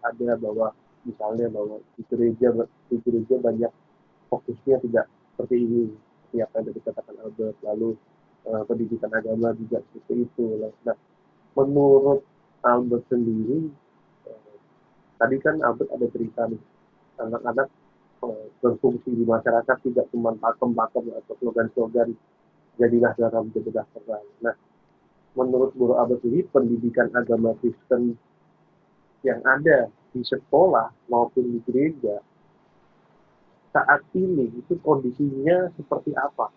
[SPEAKER 1] ada bahwa misalnya bahwa di gereja banyak fokusnya tidak seperti ini seperti apa yang dikatakan Albert lalu pendidikan agama juga seperti itu. Nah menurut Albert sendiri tadi kan Albert ada cerita nih anak-anak berfungsi di masyarakat tidak cuma pakem-pakem atau slogan-slogan jadilah dalam jadilah terang. Nah, menurut Guru Albert ini pendidikan agama Kristen yang ada di sekolah maupun di gereja saat ini itu kondisinya seperti apa?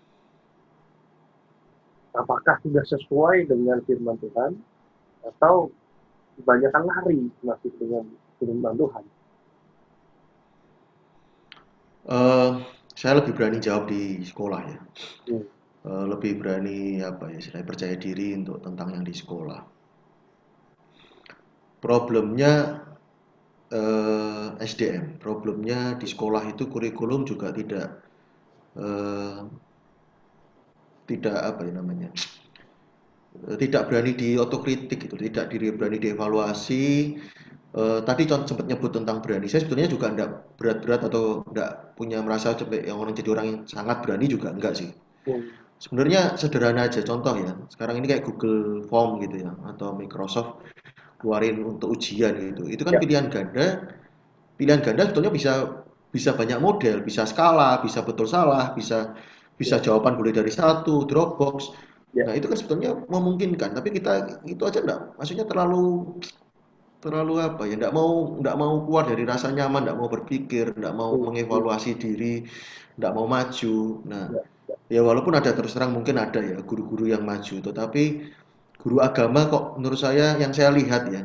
[SPEAKER 1] Apakah sudah sesuai dengan firman Tuhan atau kebanyakan lari masih dengan firman Tuhan?
[SPEAKER 2] Eh, saya lebih berani jawab di sekolah ya.
[SPEAKER 1] Hmm.
[SPEAKER 2] Lebih berani apa ya, saya percaya diri untuk tentang yang di sekolah. Problemnya SDM, problemnya di sekolah itu kurikulum juga eh, tidak apa ya namanya, tidak berani diotokritik gitu, tidak berani dievaluasi. Tadi sempat nyebut tentang berani. Saya sebetulnya juga enggak berat-berat atau enggak punya merasa sampai yang orang jadi orang yang sangat berani juga enggak sih.
[SPEAKER 1] Hmm.
[SPEAKER 2] Sebenarnya sederhana aja contoh ya. Sekarang ini kayak Google Form gitu ya atau Microsoft keluarin untuk ujian gitu. Itu kan
[SPEAKER 1] Ya,
[SPEAKER 2] pilihan ganda. Pilihan ganda sebetulnya bisa bisa banyak model, bisa skala, bisa betul salah, bisa bisa
[SPEAKER 1] ya,
[SPEAKER 2] jawaban boleh dari satu, Dropbox.
[SPEAKER 1] ya.
[SPEAKER 2] Nah, itu kan sebetulnya memungkinkan, tapi kita itu aja enggak, maksudnya terlalu terlalu apa ya, nggak mau keluar dari rasa nyaman, nggak mau berpikir, nggak mau
[SPEAKER 1] Hmm, hmm,
[SPEAKER 2] mengevaluasi diri, nggak mau maju. Nah,
[SPEAKER 1] ya, ya.
[SPEAKER 2] ya walaupun ada, terus terang mungkin ada ya guru-guru yang maju, tetapi guru agama kok menurut saya, yang saya lihat ya,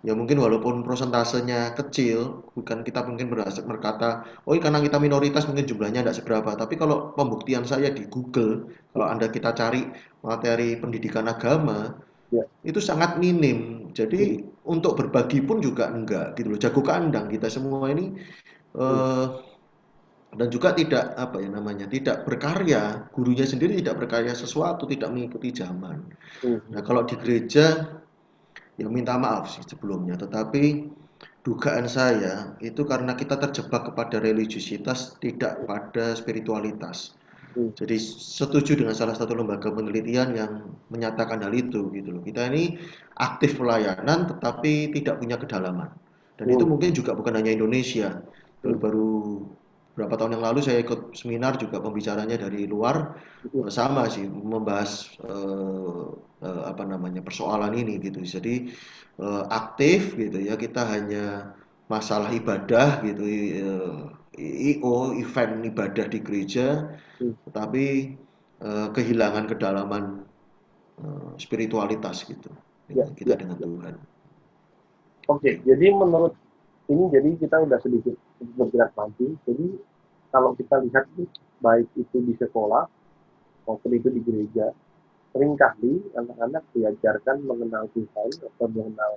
[SPEAKER 2] ya mungkin walaupun prosentasenya kecil, bukan kita mungkin berkata, oh karena kita minoritas mungkin jumlahnya tidak seberapa. Tapi kalau pembuktian saya di Google, kalau Anda kita cari materi pendidikan agama,
[SPEAKER 1] Ya.
[SPEAKER 2] itu sangat minim.
[SPEAKER 1] Hmm,
[SPEAKER 2] Jadi untuk berbagi pun juga enggak gitu loh. Jago kandang kita semua ini,
[SPEAKER 1] hmm,
[SPEAKER 2] eh, dan juga tidak apa ya namanya, tidak berkarya. Gurunya sendiri tidak berkarya sesuatu, tidak mengikuti zaman.
[SPEAKER 1] hmm,
[SPEAKER 2] Nah,
[SPEAKER 1] hmm,
[SPEAKER 2] kalau di gereja, ya minta maaf sih sebelumnya, tetapi dugaan saya itu karena kita terjebak kepada religiusitas, tidak pada spiritualitas.
[SPEAKER 1] hmm,
[SPEAKER 2] Jadi setuju dengan salah satu lembaga penelitian yang menyatakan hal itu gitu loh. Kita ini aktif pelayanan tetapi tidak punya kedalaman. Dan itu
[SPEAKER 1] hmm,
[SPEAKER 2] mungkin juga bukan hanya Indonesia.
[SPEAKER 1] hmm,
[SPEAKER 2] Baru beberapa tahun yang lalu saya ikut seminar juga, pembicaranya dari luar,
[SPEAKER 1] hmm.
[SPEAKER 2] sama sih membahas apa namanya, persoalan ini gitu. Jadi aktif gitu ya, kita hanya masalah ibadah gitu, IO, event ibadah di gereja,
[SPEAKER 1] Hmm.
[SPEAKER 2] tetapi kehilangan kedalaman spiritualitas gitu
[SPEAKER 1] Ya,
[SPEAKER 2] dengan kita
[SPEAKER 1] ya,
[SPEAKER 2] dengan
[SPEAKER 1] ya.
[SPEAKER 2] Tuhan.
[SPEAKER 1] Oke, jadi menurut ini, jadi kita udah sedikit bergerak maju. Jadi kalau kita lihat nih, baik itu di sekolah maupun itu di gereja, seringkali anak-anak diajarkan mengenal Tuhan atau mengenal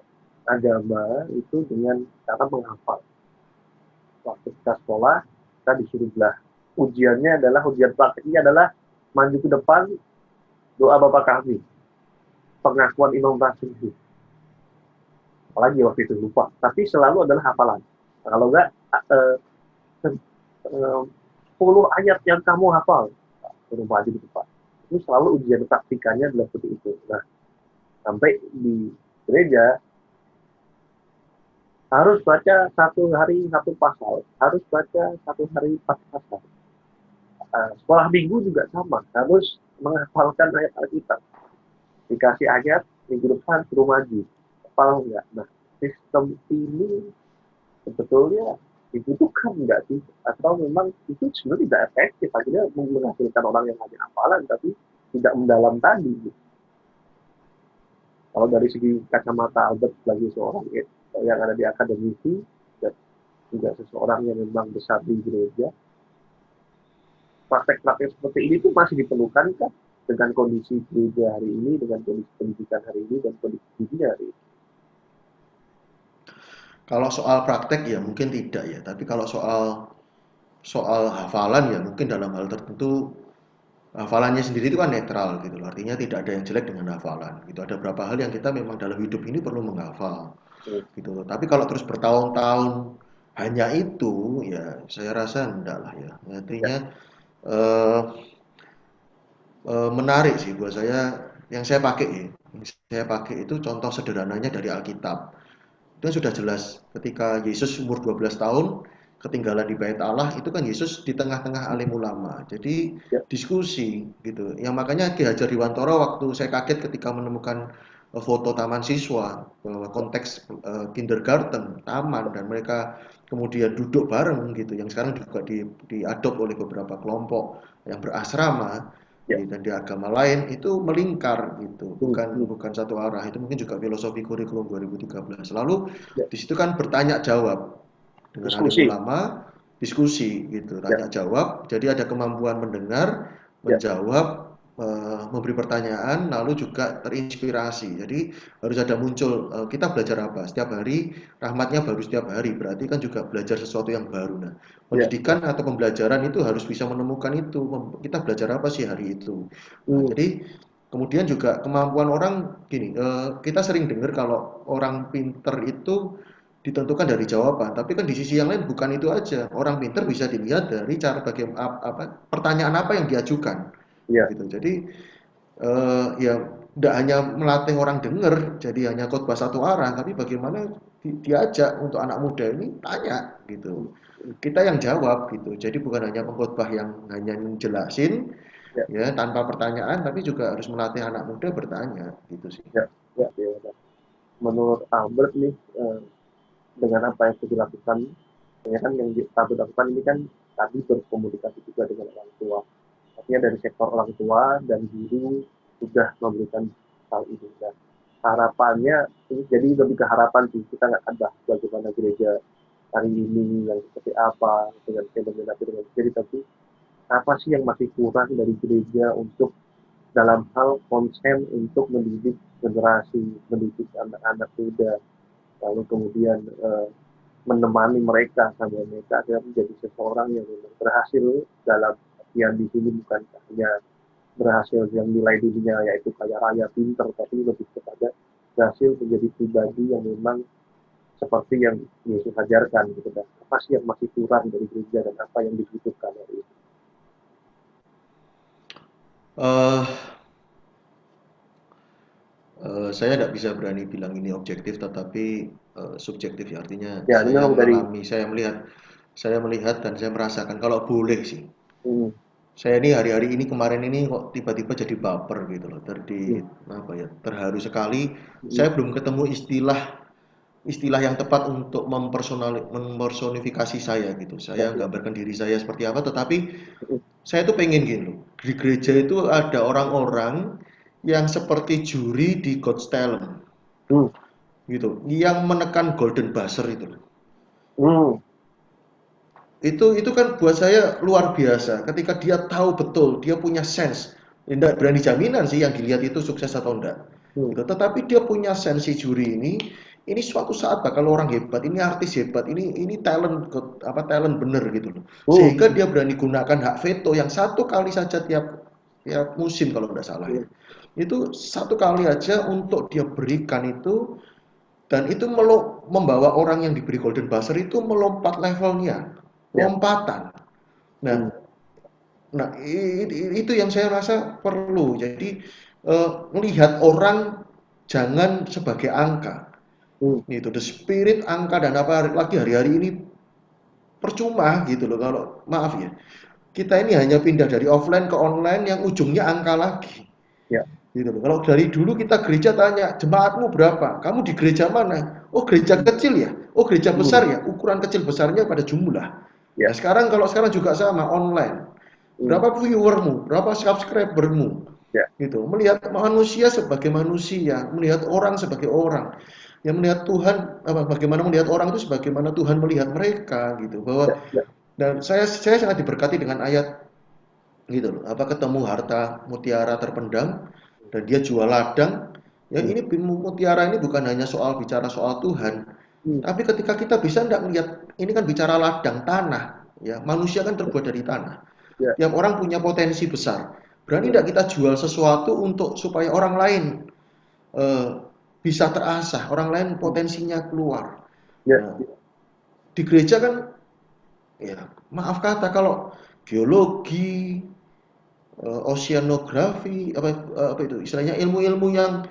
[SPEAKER 1] agama itu dengan cara menghafal. Waktu kita sekolah, kita disuruh belah. Ujiannya adalah, ujian praktiknya adalah maju ke depan, doa Bapa kami, pengakuan Imam Basuki. Apalagi waktu itu lupa. Tapi selalu adalah hafalan. Nah, kalau enggak, eh, 10 ayat yang kamu hafal, suruh maju di depan. Itu selalu ujian praktikannya adalah seperti itu. Nah, sampai di gereja harus baca satu hari satu pasal, harus baca satu hari 4 pasal. Sekolah minggu juga sama, harus menghafalkan ayat Alkitab. Dikasih ayat, minggu depan suruh maju. Hafal enggak? Nah, sistem ini sebetulnya dibutuhkan enggak sih? Atau memang itu sebenarnya tidak efektif, akhirnya menghasilkan orang yang hanya hafalan tapi tidak mendalam tadi. Kalau dari segi kacamata Albert sebagai seorang yang ada di akademisi dan juga seseorang yang memang besar di gereja, praktek-praktek seperti ini tuh masih diperlukan kan dengan kondisi gereja hari ini, dengan kondisi pendidikan hari ini, dan kondisi dunia hari ini.
[SPEAKER 2] Kalau soal praktek ya mungkin tidak ya, tapi kalau soal soal hafalan ya mungkin dalam hal tertentu hafalannya sendiri itu kan netral gitu loh. Artinya tidak ada yang jelek dengan hafalan gitu. Ada beberapa hal yang kita memang dalam hidup ini perlu menghafal
[SPEAKER 1] Hmm.
[SPEAKER 2] gitu loh. Tapi kalau terus bertahun-tahun hanya itu, ya saya rasa enggak lah ya.
[SPEAKER 1] Ya,
[SPEAKER 2] Artinya eh, menarik sih buat saya, yang saya pakai ya. Yang saya pakai itu contoh sederhananya dari Alkitab. Itu kan sudah jelas ketika Yesus umur 12 tahun ketinggalan di bait Allah, itu kan Yesus di tengah-tengah alim ulama. Jadi
[SPEAKER 1] ya,
[SPEAKER 2] diskusi gitu. Yang makanya Ki Hajar Dewantara waktu saya kaget ketika menemukan foto taman siswa, bahwa konteks kindergarten, taman, dan mereka kemudian duduk bareng gitu, yang sekarang juga diadop oleh beberapa kelompok yang berasrama
[SPEAKER 1] ya.
[SPEAKER 2] dan di agama lain, itu melingkar gitu,
[SPEAKER 1] Hmm,
[SPEAKER 2] bukan
[SPEAKER 1] hmm.
[SPEAKER 2] bukan satu arah. Itu mungkin juga filosofi kurikulum 2013. Lalu
[SPEAKER 1] Ya.
[SPEAKER 2] di situ kan bertanya jawab dengan alim
[SPEAKER 1] Diskusi.
[SPEAKER 2] ulama, diskusi gitu,
[SPEAKER 1] Ya,
[SPEAKER 2] tanya jawab. Jadi ada kemampuan mendengar,
[SPEAKER 1] ya.
[SPEAKER 2] menjawab, memberi pertanyaan, lalu juga terinspirasi. Jadi harus ada muncul, kita belajar apa setiap hari, rahmatnya baru setiap hari, berarti kan juga belajar sesuatu yang baru. Nah,
[SPEAKER 1] Ya, ya.
[SPEAKER 2] pendidikan atau pembelajaran itu harus bisa menemukan itu, kita belajar apa sih hari itu. Nah,
[SPEAKER 1] Hmm.
[SPEAKER 2] jadi kemudian juga kemampuan orang gini, kita sering dengar kalau orang pinter itu ditentukan dari jawaban, tapi kan di sisi yang lain bukan itu aja. Orang pinter bisa dilihat dari cara bagaimana, pertanyaan apa yang diajukan,
[SPEAKER 1] Ya.
[SPEAKER 2] gitu. Jadi ya tidak hanya melatih orang dengar, jadi hanya khotbah satu arah, tapi bagaimana diajak untuk anak muda ini tanya, gitu. Kita yang jawab, gitu. Jadi bukan hanya pengkhotbah yang hanya menjelasin,
[SPEAKER 1] Ya.
[SPEAKER 2] ya tanpa pertanyaan, tapi juga harus melatih anak muda bertanya, gitu sih.
[SPEAKER 1] Ya. Ya. Ya. menurut Albert nih, dengan apa yang sudah dilakukan, ya kan yang Albert lakukan ini kan tadi berkomunikasi juga dengan orang tua. Artinya dari sektor orang tua dan guru sudah memberikan hal ini. Dan harapannya ini jadi lebih ke harapan sih, kita nggak akan bahas bagaimana gereja hari ini yang seperti apa dengan fenomena dengan jadi, tapi apa sih yang masih kurang dari gereja untuk dalam hal konsen untuk mendidik generasi, mendidik anak-anak muda, lalu kemudian menemani mereka sampai mereka akhirnya menjadi seseorang yang memang berhasil dalam artian di sini bukan hanya berhasil yang nilai dirinya yaitu kaya raya pinter, tapi lebih kepada berhasil menjadi pribadi yang memang seperti yang Yesus ajarkan gitu kan. Apa sih yang masih kurang dari gereja dan apa yang dibutuhkan dari itu?
[SPEAKER 2] Eh, saya tidak bisa berani bilang ini objektif, tetapi subjektif ya. Artinya
[SPEAKER 1] Ya, ini memang dari
[SPEAKER 2] saya melihat dan saya merasakan. Kalau boleh sih,
[SPEAKER 1] hmm,
[SPEAKER 2] saya ini hari-hari ini kemarin ini kok tiba-tiba jadi baper gitu loh.
[SPEAKER 1] hmm,
[SPEAKER 2] Apa ya? Terharu sekali.
[SPEAKER 1] hmm,
[SPEAKER 2] Saya belum ketemu istilah istilah yang tepat untuk mempersonifikasi saya gitu.
[SPEAKER 1] ya,
[SPEAKER 2] Saya
[SPEAKER 1] ya,
[SPEAKER 2] gambarkan diri saya seperti apa, tetapi
[SPEAKER 1] hmm,
[SPEAKER 2] saya tuh pengen gini loh. Di gereja itu ada orang-orang yang seperti juri di God's Talent
[SPEAKER 1] hmm,
[SPEAKER 2] gitu, yang menekan golden buzzer itu loh.
[SPEAKER 1] hmm,
[SPEAKER 2] Itu kan buat saya luar biasa ketika dia tahu betul, dia punya sense. Tidak berani jaminan sih yang dilihat itu sukses atau enggak.
[SPEAKER 1] hmm,
[SPEAKER 2] Gitu. Tetapi dia punya sensi juri ini suatu saat bakal orang hebat, ini artis hebat, ini talent apa talent bener gitu loh.
[SPEAKER 1] hmm,
[SPEAKER 2] Sehingga dia berani gunakan hak veto yang satu kali saja tiap tiap musim kalau enggak salah
[SPEAKER 1] hmm,
[SPEAKER 2] ya. Itu satu kali aja untuk dia berikan itu, dan itu membawa orang yang diberi golden buzzer itu melompat levelnya,
[SPEAKER 1] ya,
[SPEAKER 2] lompatan. Nah,
[SPEAKER 1] hmm,
[SPEAKER 2] nah itu yang saya rasa perlu. Jadi melihat orang jangan sebagai angka.
[SPEAKER 1] hmm,
[SPEAKER 2] Itu the spirit angka dan apa lagi hari-hari ini percuma gitu loh kalau maaf ya. Kita ini hanya pindah dari offline ke online yang ujungnya angka lagi.
[SPEAKER 1] ya,
[SPEAKER 2] Gitu loh. Kalau dari dulu kita gereja tanya, jemaatmu berapa? Kamu di gereja mana? Oh, gereja
[SPEAKER 1] hmm,
[SPEAKER 2] kecil ya? Oh, gereja
[SPEAKER 1] hmm,
[SPEAKER 2] besar ya? Ukuran kecil besarnya pada jumlah.
[SPEAKER 1] ya,
[SPEAKER 2] Nah, kalau sekarang juga sama online.
[SPEAKER 1] hmm,
[SPEAKER 2] Berapa viewermu? Berapa subscribermu?
[SPEAKER 1] ya,
[SPEAKER 2] Gitu. Melihat manusia sebagai manusia, melihat orang sebagai orang. Yang melihat Tuhan, bagaimana melihat orang itu sebagaimana Tuhan melihat mereka gitu.
[SPEAKER 1] ya,
[SPEAKER 2] Bahwa
[SPEAKER 1] ya,
[SPEAKER 2] dan saya sangat diberkati dengan ayat gitu loh, apa ketemu harta mutiara terpendam dan dia jual ladang. Ya
[SPEAKER 1] hmm,
[SPEAKER 2] ini mutiara ini bukan hanya soal bicara soal Tuhan,
[SPEAKER 1] hmm,
[SPEAKER 2] tapi ketika kita bisa enggak melihat ini kan bicara ladang tanah, ya manusia kan terbuat dari tanah.
[SPEAKER 1] ya,
[SPEAKER 2] Tiap orang punya potensi besar. Berani
[SPEAKER 1] ya,
[SPEAKER 2] enggak kita jual sesuatu untuk supaya orang lain eh, bisa terasah, orang lain
[SPEAKER 1] hmm,
[SPEAKER 2] potensinya keluar.
[SPEAKER 1] ya,
[SPEAKER 2] Nah, di gereja kan ya maaf kata kalau geologi, oceanografi apa itu istilahnya ilmu-ilmu yang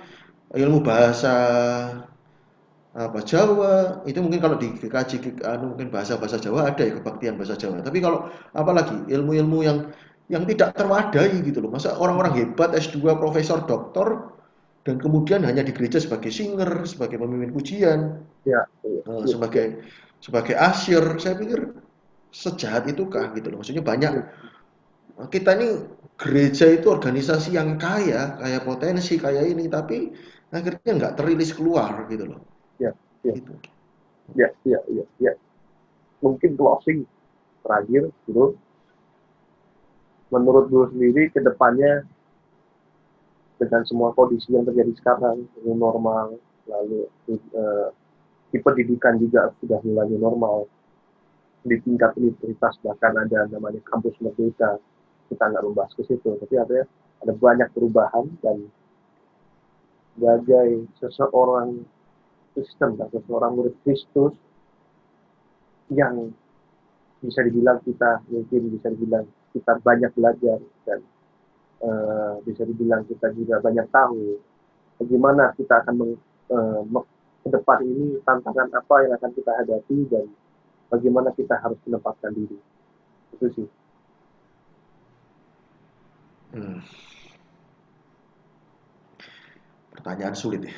[SPEAKER 2] ilmu bahasa apa Jawa itu mungkin kalau dikaji mungkin bahasa-bahasa Jawa ada ya kebaktian bahasa Jawa, tapi kalau apalagi ilmu-ilmu yang tidak terwadai gitu loh, masa orang-orang
[SPEAKER 1] hmm,
[SPEAKER 2] hebat S2 profesor doktor dan kemudian hanya di gereja sebagai singer, sebagai pemimpin pujian,
[SPEAKER 1] ya, ya, ya, ya,
[SPEAKER 2] sebagai sebagai asyir. Saya pikir sejahat itukah gitu loh, maksudnya banyak.
[SPEAKER 1] hmm,
[SPEAKER 2] Kita ini gereja itu organisasi yang kaya potensi, kaya ini, tapi akhirnya nggak terilis keluar gitu loh.
[SPEAKER 1] ya, ya,
[SPEAKER 2] Gitu.
[SPEAKER 1] ya, ya, ya, ya. Mungkin closing terakhir, bro. Menurut bro sendiri ke depannya dengan semua kondisi yang terjadi sekarang, new normal, lalu di pendidikan juga sudah mulai new normal, di tingkat universitas bahkan ada namanya kampus merdeka, kita nggak membahas ke situ, tapi ada banyak perubahan dan sebagai seseorang Kristen dan seseorang murid Kristus yang bisa dibilang kita mungkin bisa dibilang kita banyak belajar dan bisa dibilang kita juga banyak tahu bagaimana kita akan ke depan ini tantangan apa yang akan kita hadapi dan bagaimana kita harus menempatkan diri itu sih.
[SPEAKER 2] Hmm, pertanyaan sulit ya.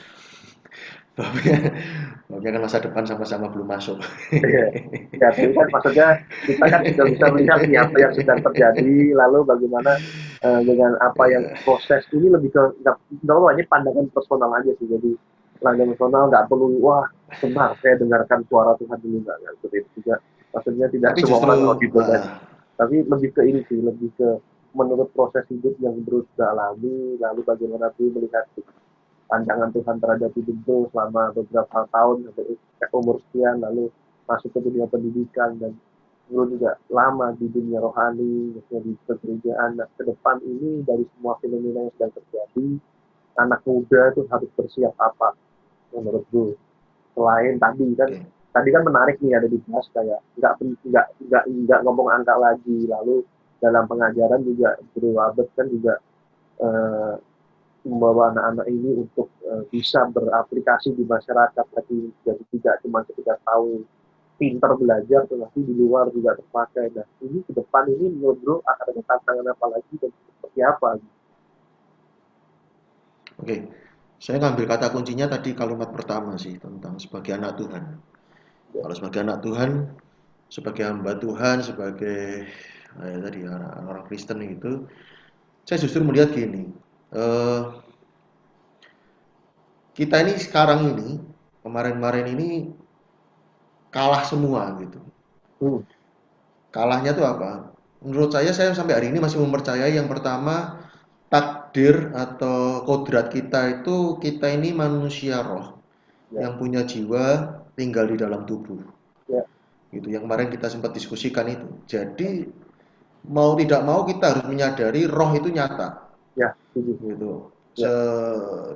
[SPEAKER 2] babnya kan masa depan sama-sama belum masuk.
[SPEAKER 1] Iya. Ya, tapi kan maksudnya kita kan juga bisa melihat nih apa yang sedang terjadi, lalu bagaimana dengan apa yang
[SPEAKER 2] Ya,
[SPEAKER 1] proses ini lebih ke nggak apa ini pandangan personal aja sih. Jadi pandangan personal nggak perlu wah sebentar saya dengarkan suara Tuhan dulu nggak seperti itu juga. Maksudnya tidak
[SPEAKER 2] tapi
[SPEAKER 1] semua
[SPEAKER 2] justru
[SPEAKER 1] orang audible kan. Tapi lebih ke ini sih, lebih ke menurut proses hidup yang terus alami, lalu bagaimana tuh melihat pandangan Tuhan terhadap hidup itu selama beberapa tahun sampai umur sekian, lalu masuk ke dunia pendidikan dan lu juga lama di dunia rohani, maksudnya di pekerjaan. Nah, ke depan ini dari semua fenomena yang sedang terjadi, anak muda itu harus bersiap apa menurut gue? Selain
[SPEAKER 2] oke.
[SPEAKER 1] tadi kan menarik nih ada dibahas kayak nggak ngomong angka lagi, lalu dalam pengajaran juga Guru Abed kan juga eh, membawa anak-anak ini untuk bisa beraplikasi di masyarakat, tapi jadi tidak cuma sekedar tahu pinter belajar tetapi di luar juga terpakai. Nah ini ke depan ini menurut bro akan ada tantangan apa lagi dan seperti apa?
[SPEAKER 2] Oke, saya ngambil kata kuncinya tadi kalimat pertama sih tentang sebagai anak Tuhan.
[SPEAKER 1] Ya,
[SPEAKER 2] Kalau sebagai anak Tuhan, sebagai hamba Tuhan, sebagai tadi orang Kristen itu, saya justru melihat gini, eh, kita ini sekarang ini, kemarin-kemarin ini kalah semua gitu.
[SPEAKER 1] hmm,
[SPEAKER 2] Kalahnya tuh apa? Menurut saya sampai hari ini masih mempercayai yang pertama takdir atau kodrat kita itu kita ini manusia roh
[SPEAKER 1] ya,
[SPEAKER 2] yang punya jiwa tinggal di dalam tubuh
[SPEAKER 1] ya,
[SPEAKER 2] gitu yang kemarin kita sempat diskusikan itu jadi mau tidak mau kita harus menyadari roh itu nyata
[SPEAKER 1] ya, setuju.
[SPEAKER 2] gitu.
[SPEAKER 1] Ya,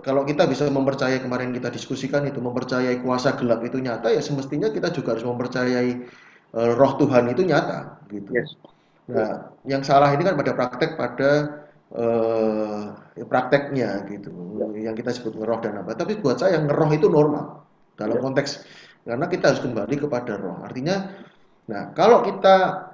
[SPEAKER 2] Kalau kita bisa mempercayai kemarin kita diskusikan itu mempercayai kuasa gelap itu nyata ya semestinya kita juga harus mempercayai roh Tuhan itu nyata gitu.
[SPEAKER 1] yes, ya,
[SPEAKER 2] Nah, yang salah ini kan pada praktek pada prakteknya gitu,
[SPEAKER 1] ya,
[SPEAKER 2] yang kita sebut ngeroh dan apa. Tapi buat saya ngeroh itu normal dalam
[SPEAKER 1] ya,
[SPEAKER 2] konteks karena kita harus kembali kepada roh. Artinya, nah kalau kita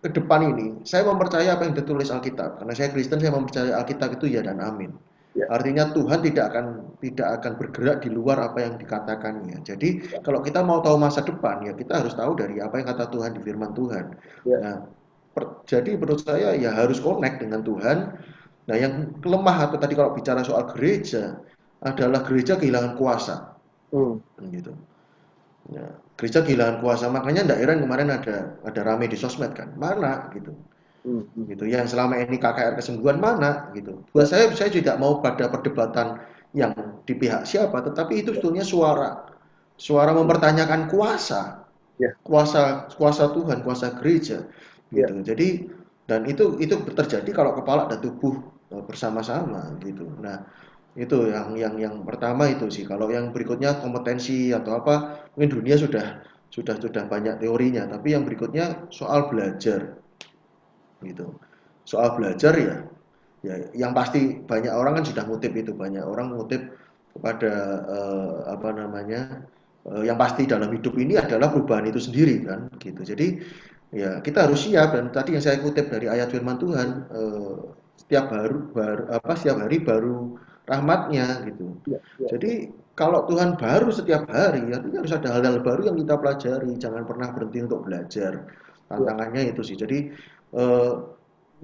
[SPEAKER 2] ke depan ini, saya mempercayai apa yang ditulis Alkitab. Karena saya Kristen, saya mempercayai Alkitab itu ya dan amin.
[SPEAKER 1] ya,
[SPEAKER 2] Artinya Tuhan tidak akan bergerak di luar apa yang dikatakannya. Jadi kalau kita mau tahu masa depan ya kita harus tahu dari apa yang kata Tuhan di firman Tuhan.
[SPEAKER 1] ya,
[SPEAKER 2] Nah, jadi menurut saya ya harus connect dengan Tuhan. Nah, yang lemah atau tadi kalau bicara soal gereja adalah gereja kehilangan kuasa,
[SPEAKER 1] hmm,
[SPEAKER 2] gitu. Ya, gereja kehilangan kuasa, makanya ndak heran kemarin ada rame di sosmed kan, mana gitu,
[SPEAKER 1] hmm, hmm,
[SPEAKER 2] gitu. Yang selama ini KKR kesembuhan mana gitu. Buat
[SPEAKER 1] ya,
[SPEAKER 2] saya tidak mau pada perdebatan yang di pihak siapa, tetapi itu
[SPEAKER 1] ya,
[SPEAKER 2] sebetulnya suara
[SPEAKER 1] hmm,
[SPEAKER 2] mempertanyakan kuasa,
[SPEAKER 1] ya,
[SPEAKER 2] kuasa kuasa Tuhan, kuasa gereja,
[SPEAKER 1] ya,
[SPEAKER 2] gitu. Jadi dan itu terjadi kalau kepala dan tubuh bersama-sama gitu. Nah, itu yang pertama itu sih. Kalau yang berikutnya kompetensi atau apa, mungkin dunia sudah banyak teorinya, tapi yang berikutnya soal belajar gitu. Soal belajar ya yang pasti banyak orang kan sudah ngutip itu, banyak orang ngutip kepada apa namanya? Yang pasti dalam hidup ini adalah perubahan itu sendiri kan gitu. Jadi ya kita harus siap dan tadi yang saya kutip dari ayat firman Tuhan setiap hari baru rahmatnya gitu.
[SPEAKER 1] ya, ya,
[SPEAKER 2] Jadi kalau Tuhan baru setiap hari, artinya harus ada hal-hal baru yang kita pelajari. Jangan pernah berhenti untuk belajar.
[SPEAKER 1] ya,
[SPEAKER 2] Tantangannya itu sih. Jadi eh,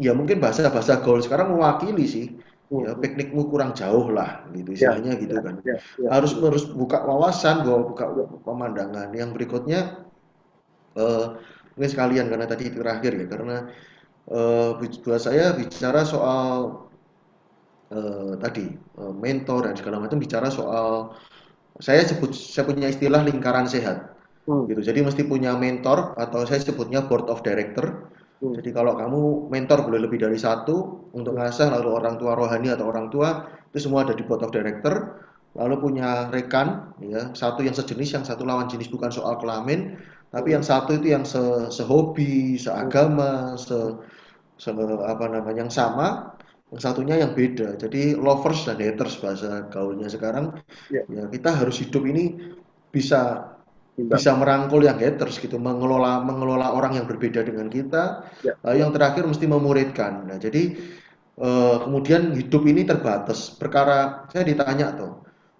[SPEAKER 2] ya mungkin bahasa-bahasa gaul sekarang mewakili sih.
[SPEAKER 1] hmm,
[SPEAKER 2] Ya
[SPEAKER 1] hmm,
[SPEAKER 2] piknikmu kurang jauh lah, gitu
[SPEAKER 1] ya,
[SPEAKER 2] istilahnya gitu
[SPEAKER 1] ya,
[SPEAKER 2] kan.
[SPEAKER 1] ya, ya,
[SPEAKER 2] Harus
[SPEAKER 1] setuju.
[SPEAKER 2] harus buka wawasan, buka
[SPEAKER 1] Ya,
[SPEAKER 2] pemandangan. Yang berikutnya eh, ini sekalian karena tadi itu terakhir ya, karena buat saya bicara soal tadi mentor dan segala macam bicara soal saya punya istilah lingkaran sehat
[SPEAKER 1] hmm,
[SPEAKER 2] gitu. Jadi mesti punya mentor atau saya sebutnya board of director.
[SPEAKER 1] hmm,
[SPEAKER 2] Jadi kalau kamu mentor boleh lebih dari satu untuk
[SPEAKER 1] ya,
[SPEAKER 2] ngasah lalu orang tua rohani atau orang tua itu semua ada di board of director. Lalu punya rekan ya, satu yang sejenis, yang satu lawan jenis bukan soal kelamin, tapi
[SPEAKER 1] hmm,
[SPEAKER 2] yang satu itu yang sehobi,
[SPEAKER 1] hmm,
[SPEAKER 2] seagama,
[SPEAKER 1] hmm,
[SPEAKER 2] apa namanya yang sama, yang satunya yang beda. Jadi lovers dan haters bahasa gaulnya sekarang.
[SPEAKER 1] ya,
[SPEAKER 2] Ya kita harus hidup ini bisa
[SPEAKER 1] timbang.
[SPEAKER 2] bisa merangkul yang haters gitu, mengelola mengelola orang yang berbeda dengan kita.
[SPEAKER 1] Ya,
[SPEAKER 2] Lalu
[SPEAKER 1] ya,
[SPEAKER 2] yang terakhir mesti memuridkan. Nah, jadi kemudian hidup ini terbatas. Perkara saya ditanya tuh,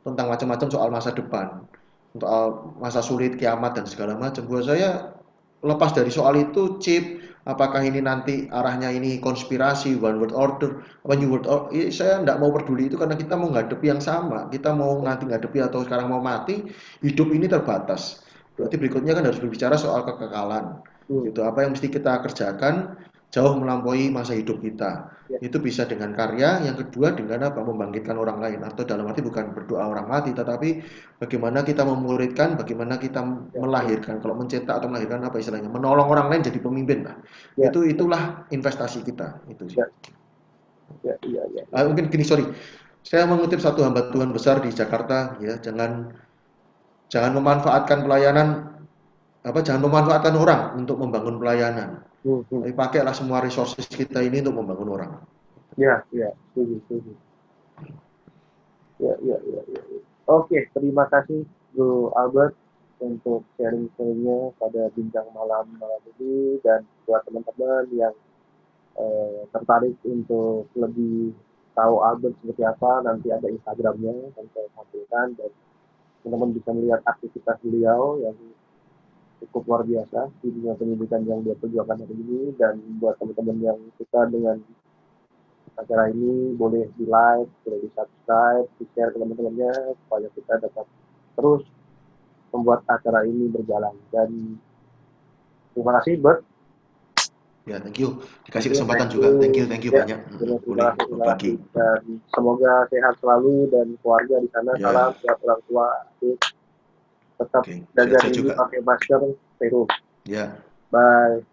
[SPEAKER 2] tentang macam-macam soal masa depan, soal masa sulit, kiamat dan segala macam. Buat saya lepas dari soal itu chip, apakah ini nanti arahnya ini konspirasi, one world order, apa new world order, saya tidak mau peduli itu karena kita mau ngadepi yang sama. Kita mau nanti ngadepi atau sekarang mau mati, hidup ini terbatas.
[SPEAKER 1] Ya.
[SPEAKER 2] Berarti berikutnya kan harus berbicara soal kekekalan.
[SPEAKER 1] Hmm.
[SPEAKER 2] Itu apa yang mesti kita kerjakan jauh melampaui masa hidup kita.
[SPEAKER 1] Ya.
[SPEAKER 2] Itu bisa dengan karya, yang kedua dengan apa? Membangkitkan orang lain. Atau dalam arti bukan berdoa orang mati, tetapi bagaimana kita memuridkan, bagaimana kita
[SPEAKER 1] Ya.
[SPEAKER 2] melahirkan. Kalau mencetak atau melahirkan apa istilahnya? Menolong orang lain jadi pemimpin lah.
[SPEAKER 1] Ya.
[SPEAKER 2] Itulah investasi kita. Itu sih.
[SPEAKER 1] Ya. Ya. Ya. Ya. Ya.
[SPEAKER 2] Mungkin gini, sorry. Saya mengutip satu hamba Tuhan besar di Jakarta, ya, jangan memanfaatkan pelayanan, jangan memanfaatkan orang untuk membangun pelayanan.
[SPEAKER 1] Hmm. Hmm.
[SPEAKER 2] Tapi pakailah semua resources kita ini untuk membangun orang.
[SPEAKER 1] Ya. Ya. Setuju. Setuju. Ya. Ya. Ya. Ya. Oke, terima kasih Bro Albert untuk sharing-sharingnya pada bincang malam ini, dan buat teman-teman yang tertarik untuk lebih tahu Albert seperti apa, nanti ada Instagramnya yang saya tampilkan, dan teman-teman bisa melihat aktivitas beliau yang cukup luar biasa di dunia pendidikan yang dia perjuangkan hari ini. Dan buat teman-teman yang suka dengan acara ini, boleh di like, boleh di subscribe, di share ke teman-temannya supaya kita dapat terus membuat acara ini berjalan. Dan terima kasih Bert.
[SPEAKER 2] Ya, thank you. Dikasih
[SPEAKER 1] Oke,
[SPEAKER 2] kesempatan
[SPEAKER 1] thank
[SPEAKER 2] juga. Thank
[SPEAKER 1] you.
[SPEAKER 2] you
[SPEAKER 1] Ya,
[SPEAKER 2] banyak.
[SPEAKER 1] terima
[SPEAKER 2] Boleh
[SPEAKER 1] kasih.
[SPEAKER 2] berbagi.
[SPEAKER 1] Dan semoga sehat selalu dan keluarga di sana. Salam
[SPEAKER 2] Ya,
[SPEAKER 1] buat orang tua. Tetap
[SPEAKER 2] oke.
[SPEAKER 1] jaga
[SPEAKER 2] Sehat-sehat
[SPEAKER 1] diri,
[SPEAKER 2] juga.
[SPEAKER 1] pakai masker, stay home.
[SPEAKER 2] Ya.
[SPEAKER 1] Bye.